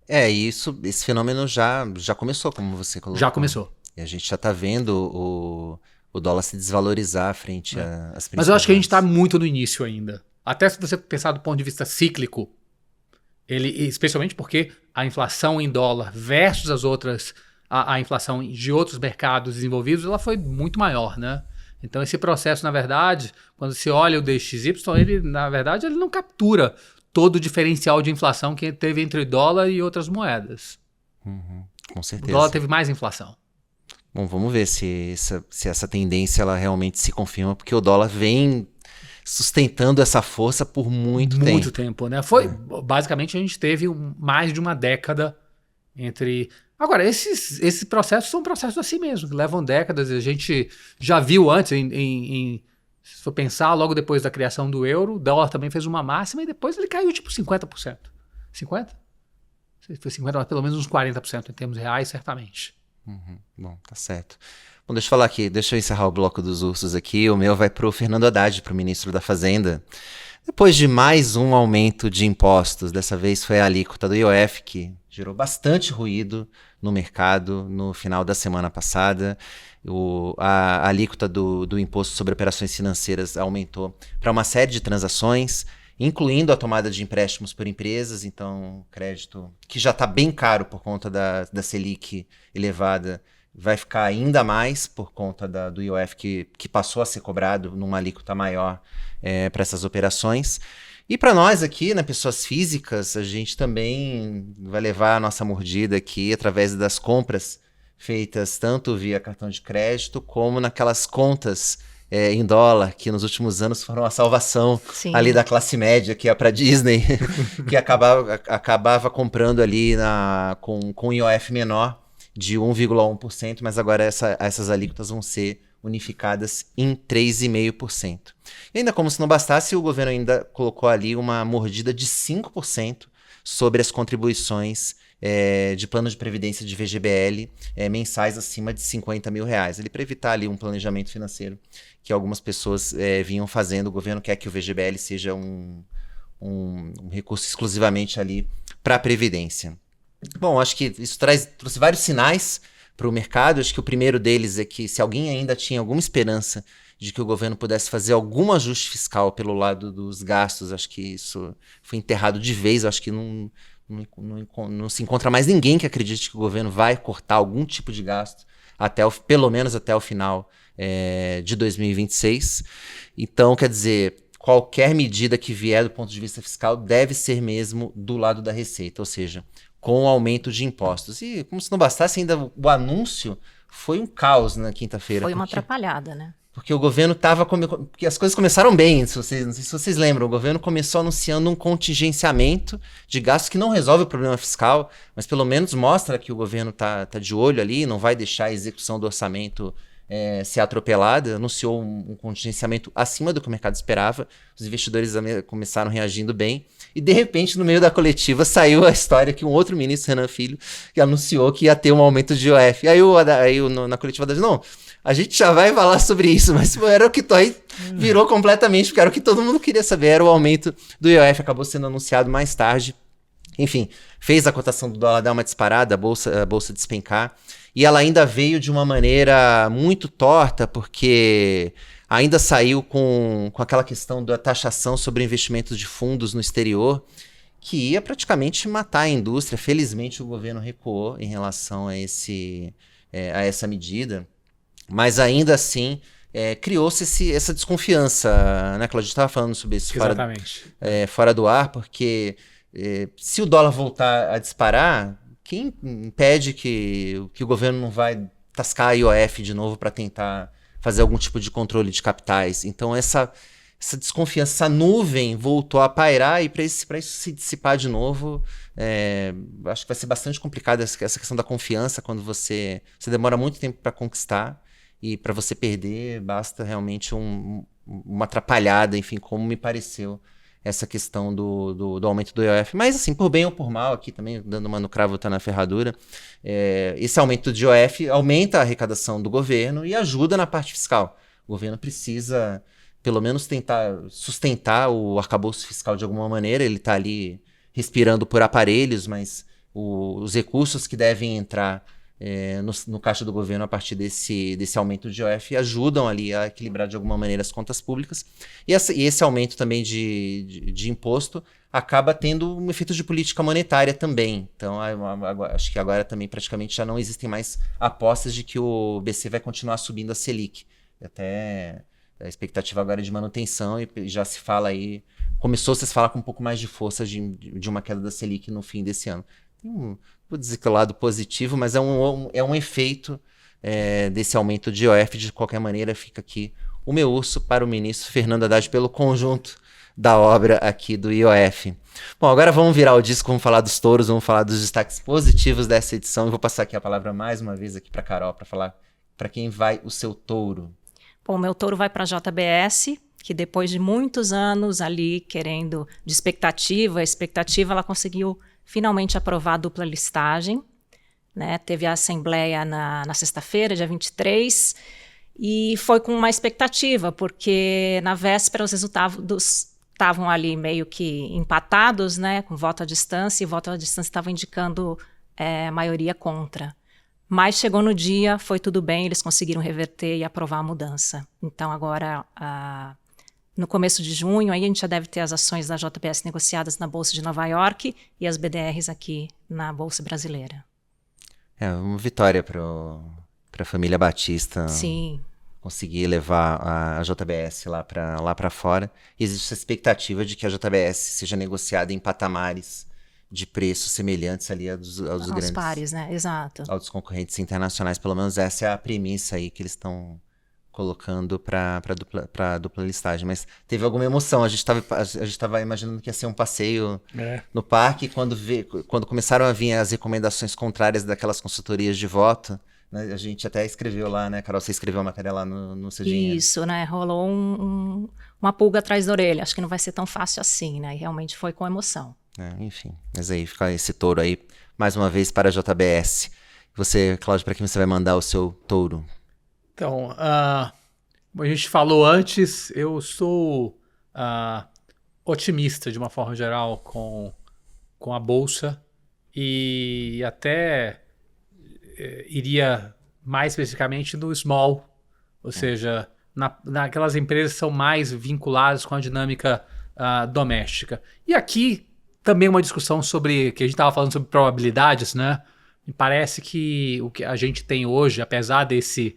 Esse fenômeno já começou, como você colocou. Já começou. E a gente já está vendo o dólar se desvalorizar frente às principais. Mas eu acho que a gente está muito no início ainda. Até se você pensar do ponto de vista cíclico, especialmente porque a inflação em dólar versus as outras, a inflação de outros mercados desenvolvidos, ela foi muito maior, né? Então esse processo, na verdade, quando se olha o DXY, ele não captura todo o diferencial de inflação que teve entre o dólar e outras moedas. Com certeza. O dólar teve mais inflação. Bom, vamos ver se essa tendência ela realmente se confirma, porque o dólar vem sustentando essa força por muito tempo. Muito tempo, né? Basicamente, a gente teve mais de uma década entre... Agora, esses processos são processos assim mesmo, que levam décadas. A gente já viu antes, se for pensar, logo depois da criação do euro, o dólar também fez uma máxima e depois ele caiu tipo 50%. 50%? Foi 50%, mas pelo menos uns 40% em termos reais, certamente. Bom, tá certo. Bom, deixa eu falar aqui, deixa eu encerrar o bloco dos ursos aqui. O meu vai pro Fernando Haddad, pro ministro da Fazenda. Depois de mais um aumento de impostos, dessa vez foi a alíquota do IOF, que gerou bastante ruído no mercado no final da semana passada. A alíquota do imposto sobre operações financeiras aumentou para uma série de transações, incluindo a tomada de empréstimos por empresas. Então, crédito que já está bem caro por conta da Selic elevada, vai ficar ainda mais por conta do IOF que passou a ser cobrado numa alíquota maior para essas operações. E para nós aqui, né, pessoas físicas, a gente também vai levar a nossa mordida aqui através das compras feitas tanto via cartão de crédito como naquelas contas em dólar, que nos últimos anos foram a salvação ali da classe média, que ia para Disney, que acabava comprando ali com IOF menor de 1,1%, mas agora essas alíquotas vão ser unificadas em 3,5%. E ainda como se não bastasse, o governo ainda colocou ali uma mordida de 5% sobre as contribuições de plano de previdência de VGBL mensais acima de R$50 mil. Ele para evitar ali um planejamento financeiro que algumas pessoas vinham fazendo. O governo quer que o VGBL seja um recurso exclusivamente ali para a previdência. Bom, acho que isso trouxe vários sinais para o mercado. Acho que o primeiro deles é que se alguém ainda tinha alguma esperança de que o governo pudesse fazer algum ajuste fiscal pelo lado dos gastos, acho que isso foi enterrado de vez. Acho que não se encontra mais ninguém que acredite que o governo vai cortar algum tipo de gasto pelo menos até o final de 2026. Então, quer dizer, qualquer medida que vier do ponto de vista fiscal deve ser mesmo do lado da receita, ou seja, com o aumento de impostos. E como se não bastasse, ainda o anúncio foi um caos na quinta-feira. Foi uma atrapalhada, né? Porque o governo estava... Porque as coisas começaram bem, não sei se vocês lembram. O governo começou anunciando um contingenciamento de gastos que não resolve o problema fiscal, mas pelo menos mostra que o governo tá de olho ali, não vai deixar a execução do orçamento ser atropelada. Anunciou um contingenciamento acima do que o mercado esperava. Os investidores começaram reagindo bem. E, de repente, no meio da coletiva, saiu a história que um outro ministro, Renan Filho, que anunciou que ia ter um aumento de IOF. Aí na coletiva da não, a gente já vai falar sobre isso, mas era o que aí virou completamente, porque era o que todo mundo queria saber, era o aumento do IOF, acabou sendo anunciado mais tarde. Enfim, fez a cotação do dólar dar uma disparada, a bolsa despencar, e ela ainda veio de uma maneira muito torta, porque ainda saiu com aquela questão da taxação sobre investimentos de fundos no exterior, que ia praticamente matar a indústria. Felizmente o governo recuou em relação a essa medida. Mas ainda assim, criou-se essa desconfiança, né, Cláudio? A gente estava falando sobre isso fora do ar, porque se o dólar voltar a disparar, quem impede que o governo não vai tascar a IOF de novo para tentar fazer algum tipo de controle de capitais? Então essa desconfiança, essa nuvem voltou a pairar, e para isso se dissipar de novo, acho que vai ser bastante complicado essa questão da confiança, quando você demora muito tempo para conquistar. E para você perder, basta realmente uma atrapalhada, enfim, como me pareceu essa questão do aumento do IOF. Mas, assim, por bem ou por mal, aqui também, dando uma no cravo, tá na ferradura, esse aumento de IOF aumenta a arrecadação do governo e ajuda na parte fiscal. O governo precisa, pelo menos, tentar sustentar o arcabouço fiscal de alguma maneira. Ele está ali respirando por aparelhos, mas os recursos que devem entrar no caixa do governo a partir desse aumento de IOF ajudam ali a equilibrar de alguma maneira as contas públicas, e esse aumento também de imposto acaba tendo um efeito de política monetária também. Então acho que agora também praticamente já não existem mais apostas de que o BC vai continuar subindo a Selic. Até a expectativa agora é de manutenção, e já se fala aí, começou-se a se falar com um pouco mais de força de uma queda da Selic no fim desse ano. Vou dizer que é o lado positivo, mas é um efeito desse aumento de IOF. De qualquer maneira, fica aqui o meu urso para o ministro Fernando Haddad pelo conjunto da obra aqui do IOF. Bom, agora vamos virar o disco, vamos falar dos touros, vamos falar dos destaques positivos dessa edição. Eu vou passar aqui a palavra mais uma vez aqui para a Carol, para falar para quem vai o seu touro. Bom, meu touro vai para a JBS, que depois de muitos anos ali querendo de expectativa, ela conseguiu finalmente aprovar a dupla listagem, né? Teve a assembleia na sexta-feira, dia 23, e foi com uma expectativa, porque na véspera os resultados estavam ali meio que empatados, né? Com voto à distância, e voto à distância estava indicando maioria contra. Mas chegou no dia, foi tudo bem, eles conseguiram reverter e aprovar a mudança. Então agora, no começo de junho, aí a gente já deve ter as ações da JBS negociadas na Bolsa de Nova York e as BDRs aqui na Bolsa Brasileira. Uma vitória para a família Batista. Sim. Conseguir levar a JBS lá para fora. E existe essa expectativa de que a JBS seja negociada em patamares de preços semelhantes ali aos grandes pares, né? Exato. Aos concorrentes internacionais. Pelo menos essa é a premissa aí que eles estão colocando para dupla listagem. Mas teve alguma emoção. A gente estava imaginando que ia ser um passeio no parque. Quando começaram a vir as recomendações contrárias daquelas consultorias de voto, né, a gente até escreveu lá, né, Carol? Você escreveu a matéria lá no seu dinheiro. Isso, né? Rolou uma pulga atrás da orelha. Acho que não vai ser tão fácil assim, né? E realmente foi com emoção. Enfim, mas aí fica esse touro aí, mais uma vez, para a JBS. Você, Cláudio, para quem você vai mandar o seu touro? Então, como a gente falou antes, eu sou otimista de uma forma geral com a Bolsa, e até iria mais especificamente no small, ou seja, naquelas empresas que são mais vinculadas com a dinâmica doméstica. E aqui também uma discussão sobre, que a gente estava falando sobre probabilidades, né? Me parece que o que a gente tem hoje, apesar desse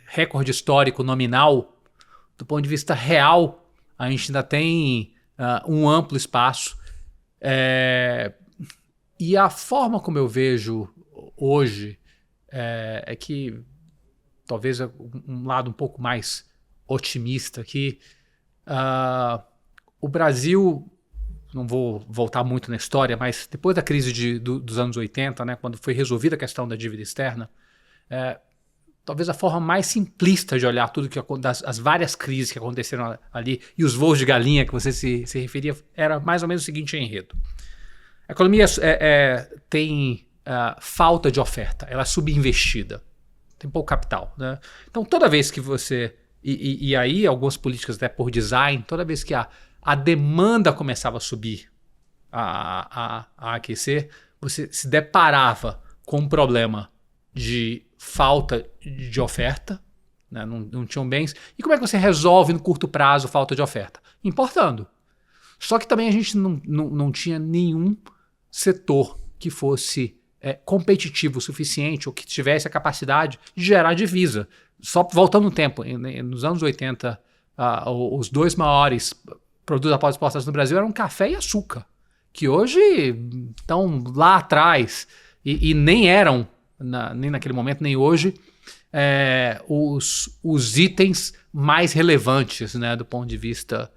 recorde histórico nominal, do ponto de vista real, a gente ainda tem um amplo espaço. E a forma como eu vejo hoje é que talvez um lado um pouco mais otimista aqui. O Brasil, não vou voltar muito na história, mas depois da crise dos anos 80, né, quando foi resolvida a questão da dívida externa, talvez a forma mais simplista de olhar tudo as várias crises que aconteceram ali e os voos de galinha que você se referia, era mais ou menos o seguinte enredo. A economia tem falta de oferta, ela é subinvestida, tem pouco capital, né? Então, toda vez que você... E aí, algumas políticas até por design, toda vez que a demanda começava a subir, a aquecer, você se deparava com um problema de falta de oferta, né? Não tinham bens. E como é que você resolve no curto prazo falta de oferta? Importando. Só que também a gente não tinha nenhum setor que fosse competitivo o suficiente ou que tivesse a capacidade de gerar divisa. Só voltando no tempo, nos anos 80, os dois maiores produtos após exportação no Brasil eram café e açúcar, que hoje estão lá atrás e nem eram, nem naquele momento, nem hoje, os itens mais relevantes, né, do ponto de vista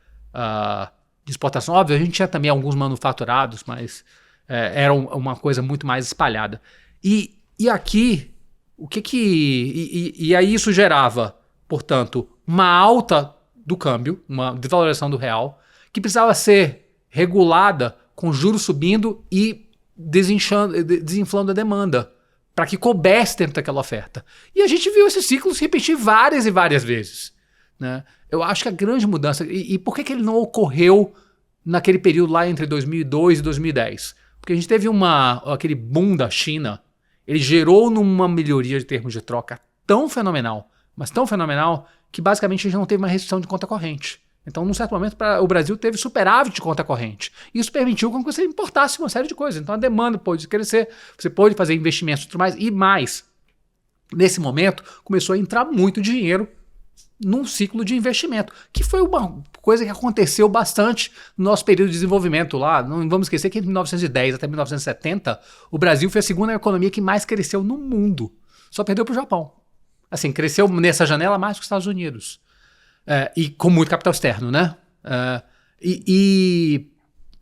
de exportação. Óbvio, a gente tinha também alguns manufaturados, mas era uma coisa muito mais espalhada. E aqui, e aí isso gerava, portanto, uma alta do câmbio, uma desvalorização do real, que precisava ser regulada com juros subindo e desinflando a demanda, para que coubesse dentro daquela oferta. E a gente viu esse ciclo se repetir várias e várias vezes, né? Eu acho que a grande mudança... E por que ele não ocorreu naquele período lá entre 2002 e 2010? Porque a gente teve aquele boom da China, ele gerou numa melhoria de termos de troca tão fenomenal, mas tão fenomenal, que basicamente a gente não teve uma restrição de conta corrente. Então, num certo momento, o Brasil teve superávit de conta corrente. Isso permitiu que você importasse uma série de coisas. Então, a demanda pôde crescer, você pôde fazer investimentos e tudo mais. E mais, nesse momento, começou a entrar muito dinheiro num ciclo de investimento, que foi uma coisa que aconteceu bastante no nosso período de desenvolvimento lá. Não vamos esquecer que entre 1910 até 1970, o Brasil foi a segunda economia que mais cresceu no mundo. Só perdeu para o Japão. Assim, cresceu nessa janela mais que os Estados Unidos. E com muito capital externo, né? E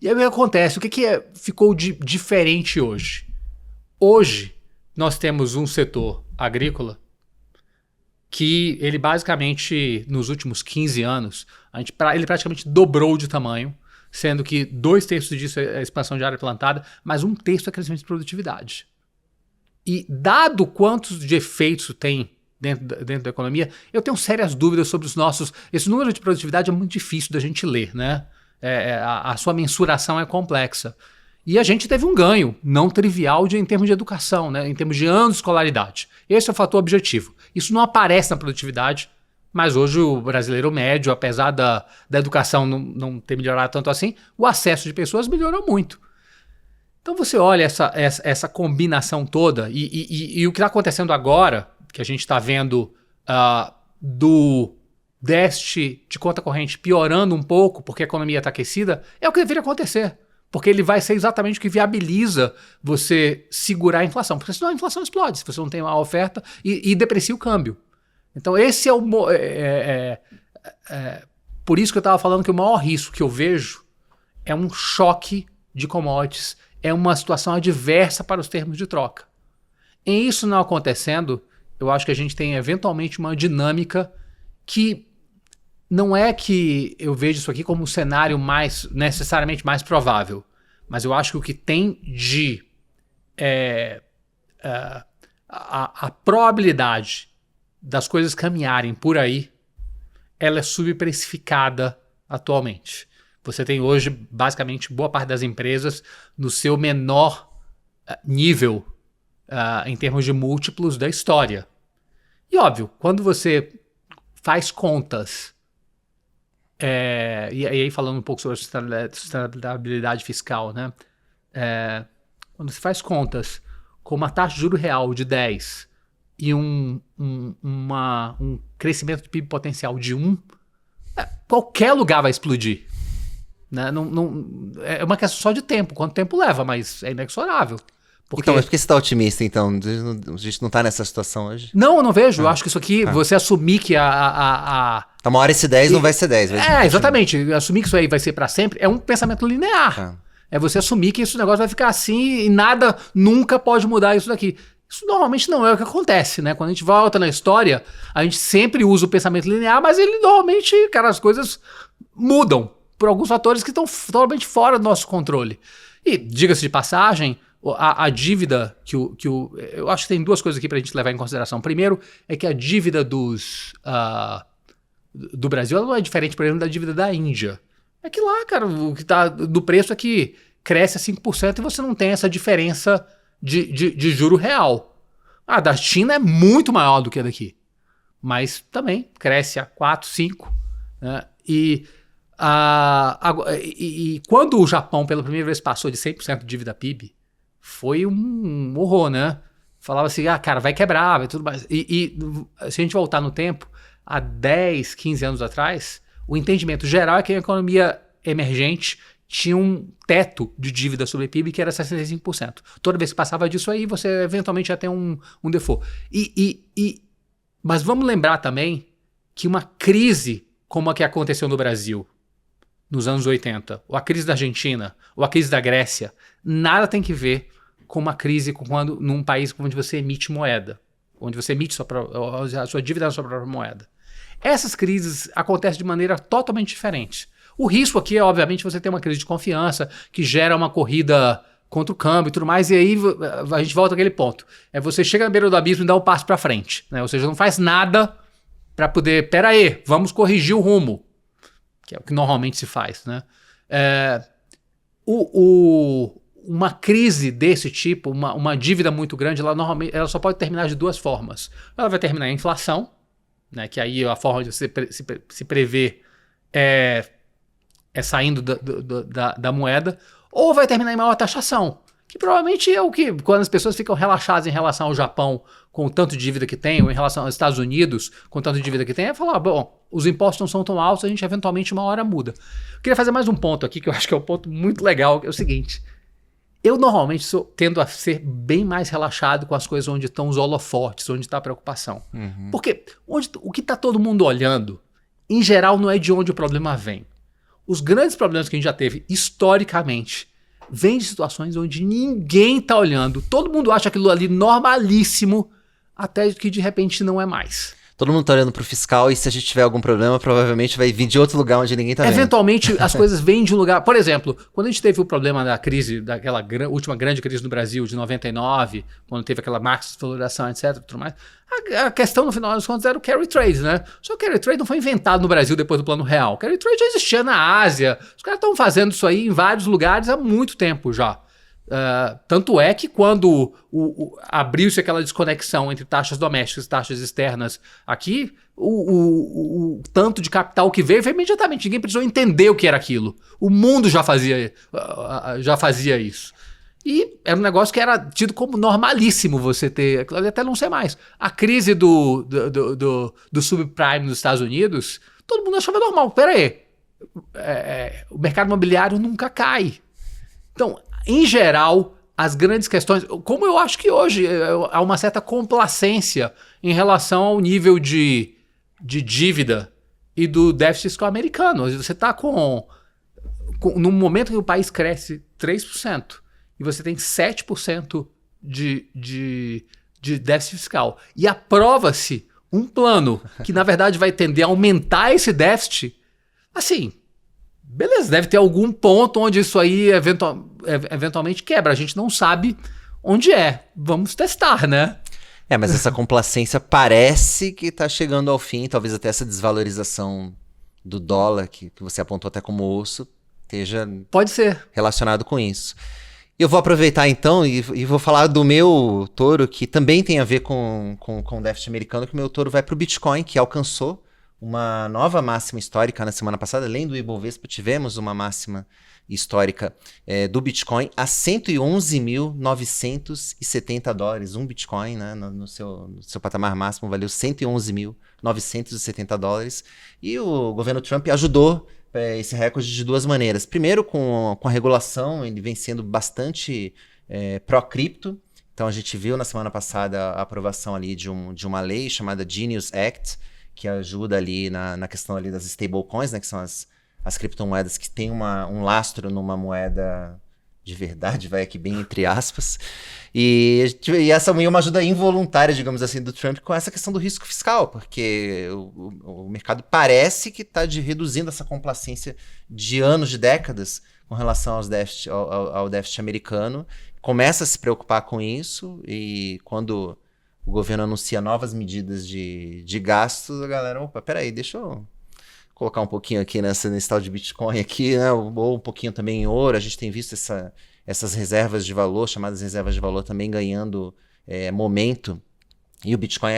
aí o que acontece? O que ficou diferente hoje? Hoje, nós temos um setor agrícola que ele basicamente, nos últimos 15 anos, ele praticamente dobrou de tamanho, sendo que 2/3 disso é a expansão de área plantada, mas 1/3 é crescimento de produtividade. E dado quantos de efeitos tem dentro da economia, eu tenho sérias dúvidas sobre esse número de produtividade é muito difícil da gente ler, né? A sua mensuração é complexa. E a gente teve um ganho não trivial em termos de educação, né? Em termos de anos de escolaridade. Esse é o fator objetivo. Isso não aparece na produtividade, mas hoje o brasileiro médio, apesar da educação não ter melhorado tanto assim, o acesso de pessoas melhorou muito. Então você olha essa combinação toda e o que está acontecendo agora, que a gente está vendo do déficit de conta corrente piorando um pouco porque a economia está aquecida, é o que deveria acontecer. Porque ele vai ser exatamente o que viabiliza você segurar a inflação. Porque senão a inflação explode, se você não tem uma oferta e deprecia o câmbio. Então esse é por isso que eu estava falando que o maior risco que eu vejo é um choque de commodities, é uma situação adversa para os termos de troca. Em isso não acontecendo, eu acho que a gente tem eventualmente uma dinâmica que não é que eu vejo isso aqui como um cenário necessariamente mais provável, mas eu acho que o que tem de a probabilidade das coisas caminharem por aí, ela é subprecificada atualmente. Você tem hoje, basicamente, boa parte das empresas no seu menor nível em termos de múltiplos da história. E óbvio, quando você faz contas, e aí falando um pouco sobre a sustentabilidade fiscal, né? Quando você faz contas com uma taxa de juros real de 10 e um crescimento de PIB potencial de 1, qualquer lugar vai explodir. Né? É uma questão só de tempo, quanto tempo leva, mas é inexorável. Porque... Então, mas por que você está otimista, então? A gente não está nessa situação hoje? Não, eu não vejo. Eu acho que isso aqui, você assumir que Uma hora esse 10 não vai ser 10. Exatamente. Assumir que isso aí vai ser para sempre é um pensamento linear. É você assumir que esse negócio vai ficar assim e nada nunca pode mudar isso daqui. Isso normalmente não é o que acontece, né? Quando a gente volta na história, a gente sempre usa o pensamento linear, mas ele normalmente, cara, as coisas mudam por alguns fatores que estão totalmente fora do nosso controle. E, diga-se de passagem, a dívida eu acho que tem duas coisas aqui pra gente levar em consideração. Primeiro é que a dívida do Brasil ela não é diferente, por exemplo, da dívida da Índia. É que lá, cara, o que tá do preço é que cresce a 5% e você não tem essa diferença de juro real. A da China é muito maior do que a daqui. Mas também cresce a 4, 5. Né? E quando o Japão pela primeira vez passou de 100% de dívida PIB, foi um horror, né? Falava assim, cara, vai quebrar, vai tudo mais. E se a gente voltar no tempo, há 10, 15 anos atrás, o entendimento geral é que a economia emergente tinha um teto de dívida sobre PIB que era 65%. Toda vez que passava disso aí, você eventualmente ia ter um default. Mas vamos lembrar também que uma crise como a que aconteceu no Brasil nos anos 80, ou a crise da Argentina, ou a crise da Grécia, nada tem que ver com uma crise num país onde você emite moeda, onde você emite a sua dívida na sua própria moeda. Essas crises acontecem de maneira totalmente diferente. O risco aqui é, obviamente, você ter uma crise de confiança que gera uma corrida contra o câmbio e tudo mais, e aí a gente volta àquele ponto. Você chega na beira do abismo e dá um passo para frente, né? Ou seja, não faz nada para poder, peraí, vamos corrigir o rumo, que é o que normalmente se faz, né? Uma crise desse tipo, uma dívida muito grande, ela só pode terminar de duas formas. Ela vai terminar em inflação, né? Que aí a forma de você se prever é saindo da moeda, ou vai terminar em maior taxação, que provavelmente é o que, quando as pessoas ficam relaxadas em relação ao Japão com o tanto de dívida que tem, ou em relação aos Estados Unidos com o tanto de dívida que tem, é falar, bom, os impostos não são tão altos, a gente eventualmente uma hora muda. Eu queria fazer mais um ponto aqui, que eu acho que é um ponto muito legal, que é o seguinte: eu normalmente tendo a ser bem mais relaxado com as coisas onde estão os holofotes, onde está a preocupação. Porque o que está todo mundo olhando, em geral, não é de onde o problema vem. Os grandes problemas que a gente já teve historicamente vêm de situações onde ninguém está olhando. Todo mundo acha aquilo ali normalíssimo, até que de repente não é mais. Todo mundo tá olhando pro fiscal e se a gente tiver algum problema, provavelmente vai vir de outro lugar onde ninguém tá vendo. Eventualmente as coisas vêm de um lugar... Por exemplo, quando a gente teve o problema da crise, daquela última grande crise no Brasil de 99, quando teve aquela máxima desvalorização, etc, tudo mais, a questão no final das contas era o carry trade, né? Só que o carry trade não foi inventado no Brasil depois do Plano Real. O carry trade já existia na Ásia. Os caras estão fazendo isso aí em vários lugares há muito tempo já. Tanto é que quando abriu-se aquela desconexão entre taxas domésticas e taxas externas aqui, o tanto de capital que veio foi imediatamente. Ninguém precisou entender o que era aquilo. O mundo já fazia isso. E era um negócio que era tido como normalíssimo você ter, até não ser mais. A crise do subprime nos Estados Unidos, todo mundo achava normal. Pera aí, o mercado imobiliário nunca cai. Então, em geral, as grandes questões, como eu acho que hoje há uma certa complacência em relação ao nível de dívida e do déficit fiscal americano. Você está num momento que o país cresce 3% e você tem 7% de déficit fiscal. E aprova-se um plano que, na verdade, vai tender a aumentar esse déficit. Assim, beleza, deve ter algum ponto onde isso aí eventualmente quebra. A gente não sabe onde é. Vamos testar, né? Mas essa complacência parece que está chegando ao fim. Talvez até essa desvalorização do dólar, que você apontou até como osso, esteja pode ser relacionado com isso. Eu vou aproveitar então e vou falar do meu touro, que também tem a ver com o déficit americano, que o meu touro vai para o Bitcoin, que alcançou uma nova máxima histórica na semana passada. Além do Ibovespa, tivemos uma máxima histórica do Bitcoin a 111.970 dólares. Um Bitcoin, né, no seu patamar máximo valeu 111.970 dólares. E o governo Trump ajudou esse recorde de duas maneiras. Primeiro, com a regulação, ele vem sendo bastante pró-cripto. Então a gente viu na semana passada a aprovação ali de uma lei chamada Genius Act, que ajuda ali na questão ali das stablecoins, né, que são as criptomoedas que têm um lastro numa moeda de verdade, vai aqui bem entre aspas. E essa é uma ajuda involuntária, digamos assim, do Trump com essa questão do risco fiscal, porque o mercado parece que está reduzindo essa complacência de anos, de décadas, com relação ao déficit americano. Começa a se preocupar com isso, e quando o governo anuncia novas medidas de gastos, a galera, opa, peraí, deixa eu colocar um pouquinho aqui nesse tal de Bitcoin aqui, né? Ou um pouquinho também em ouro. A gente tem visto essas reservas de valor, chamadas reservas de valor, também ganhando momento. E o Bitcoin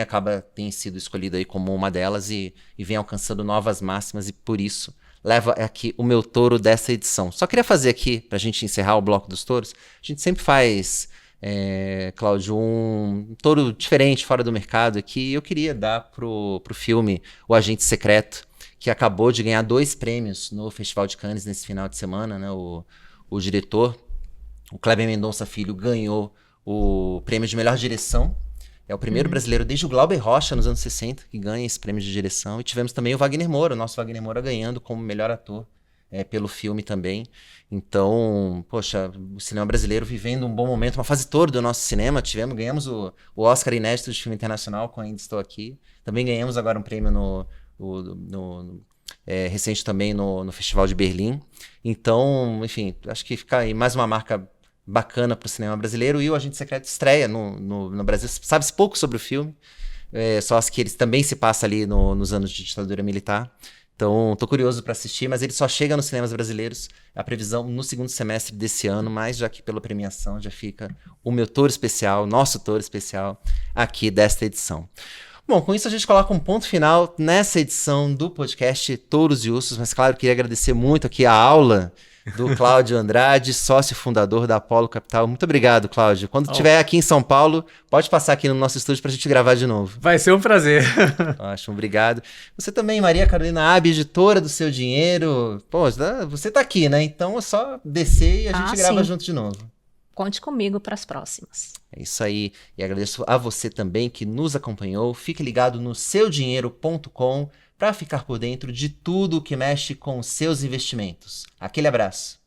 tem sido escolhido aí como uma delas e vem alcançando novas máximas, e por isso leva aqui o meu touro dessa edição. Só queria fazer aqui, para a gente encerrar o bloco dos touros, a gente sempre faz, Cláudio, um touro diferente, fora do mercado aqui, e eu queria dar pro filme O Agente Secreto, que acabou de ganhar 2 prêmios no Festival de Cannes nesse final de semana, né? O diretor, o Kleber Mendonça Filho, ganhou o prêmio de melhor direção. É o primeiro brasileiro desde o Glauber Rocha, nos anos 60, que ganha esse prêmio de direção. E tivemos também o Wagner Moura, o nosso Wagner Moura, ganhando como melhor ator pelo filme também. Então, poxa, o cinema brasileiro vivendo um bom momento, uma fase toda do nosso cinema. Ganhamos o Oscar inédito de filme internacional com Ainda Estou Aqui. Também ganhamos agora um prêmio recente também no Festival de Berlim. Então, enfim, acho que fica aí mais uma marca bacana para o cinema brasileiro. E o Agente Secreto estreia no Brasil. Sabe-se pouco sobre o filme, só que ele também se passa ali nos anos de ditadura militar. Então, tô curioso para assistir, mas ele só chega nos cinemas brasileiros, a previsão no segundo semestre desse ano, mas já que pela premiação já fica o meu touro especial, nosso touro especial aqui desta edição. Bom, com isso a gente coloca um ponto final nessa edição do podcast Touros e Ursos, mas claro, queria agradecer muito aqui a aula do Cláudio Andrade, sócio fundador da Apollo Capital. Muito obrigado, Cláudio. Quando estiver aqui em São Paulo, pode passar aqui no nosso estúdio para a gente gravar de novo. Vai ser um prazer. Ótimo, obrigado. Você também, Maria Carolina Abbe, editora do Seu Dinheiro. Pô, você tá aqui, né? Então é só descer e a gente grava junto de novo. Conte comigo para as próximas. É isso aí. E agradeço a você também que nos acompanhou. Fique ligado no seudinheiro.com para ficar por dentro de tudo o que mexe com os seus investimentos. Aquele abraço.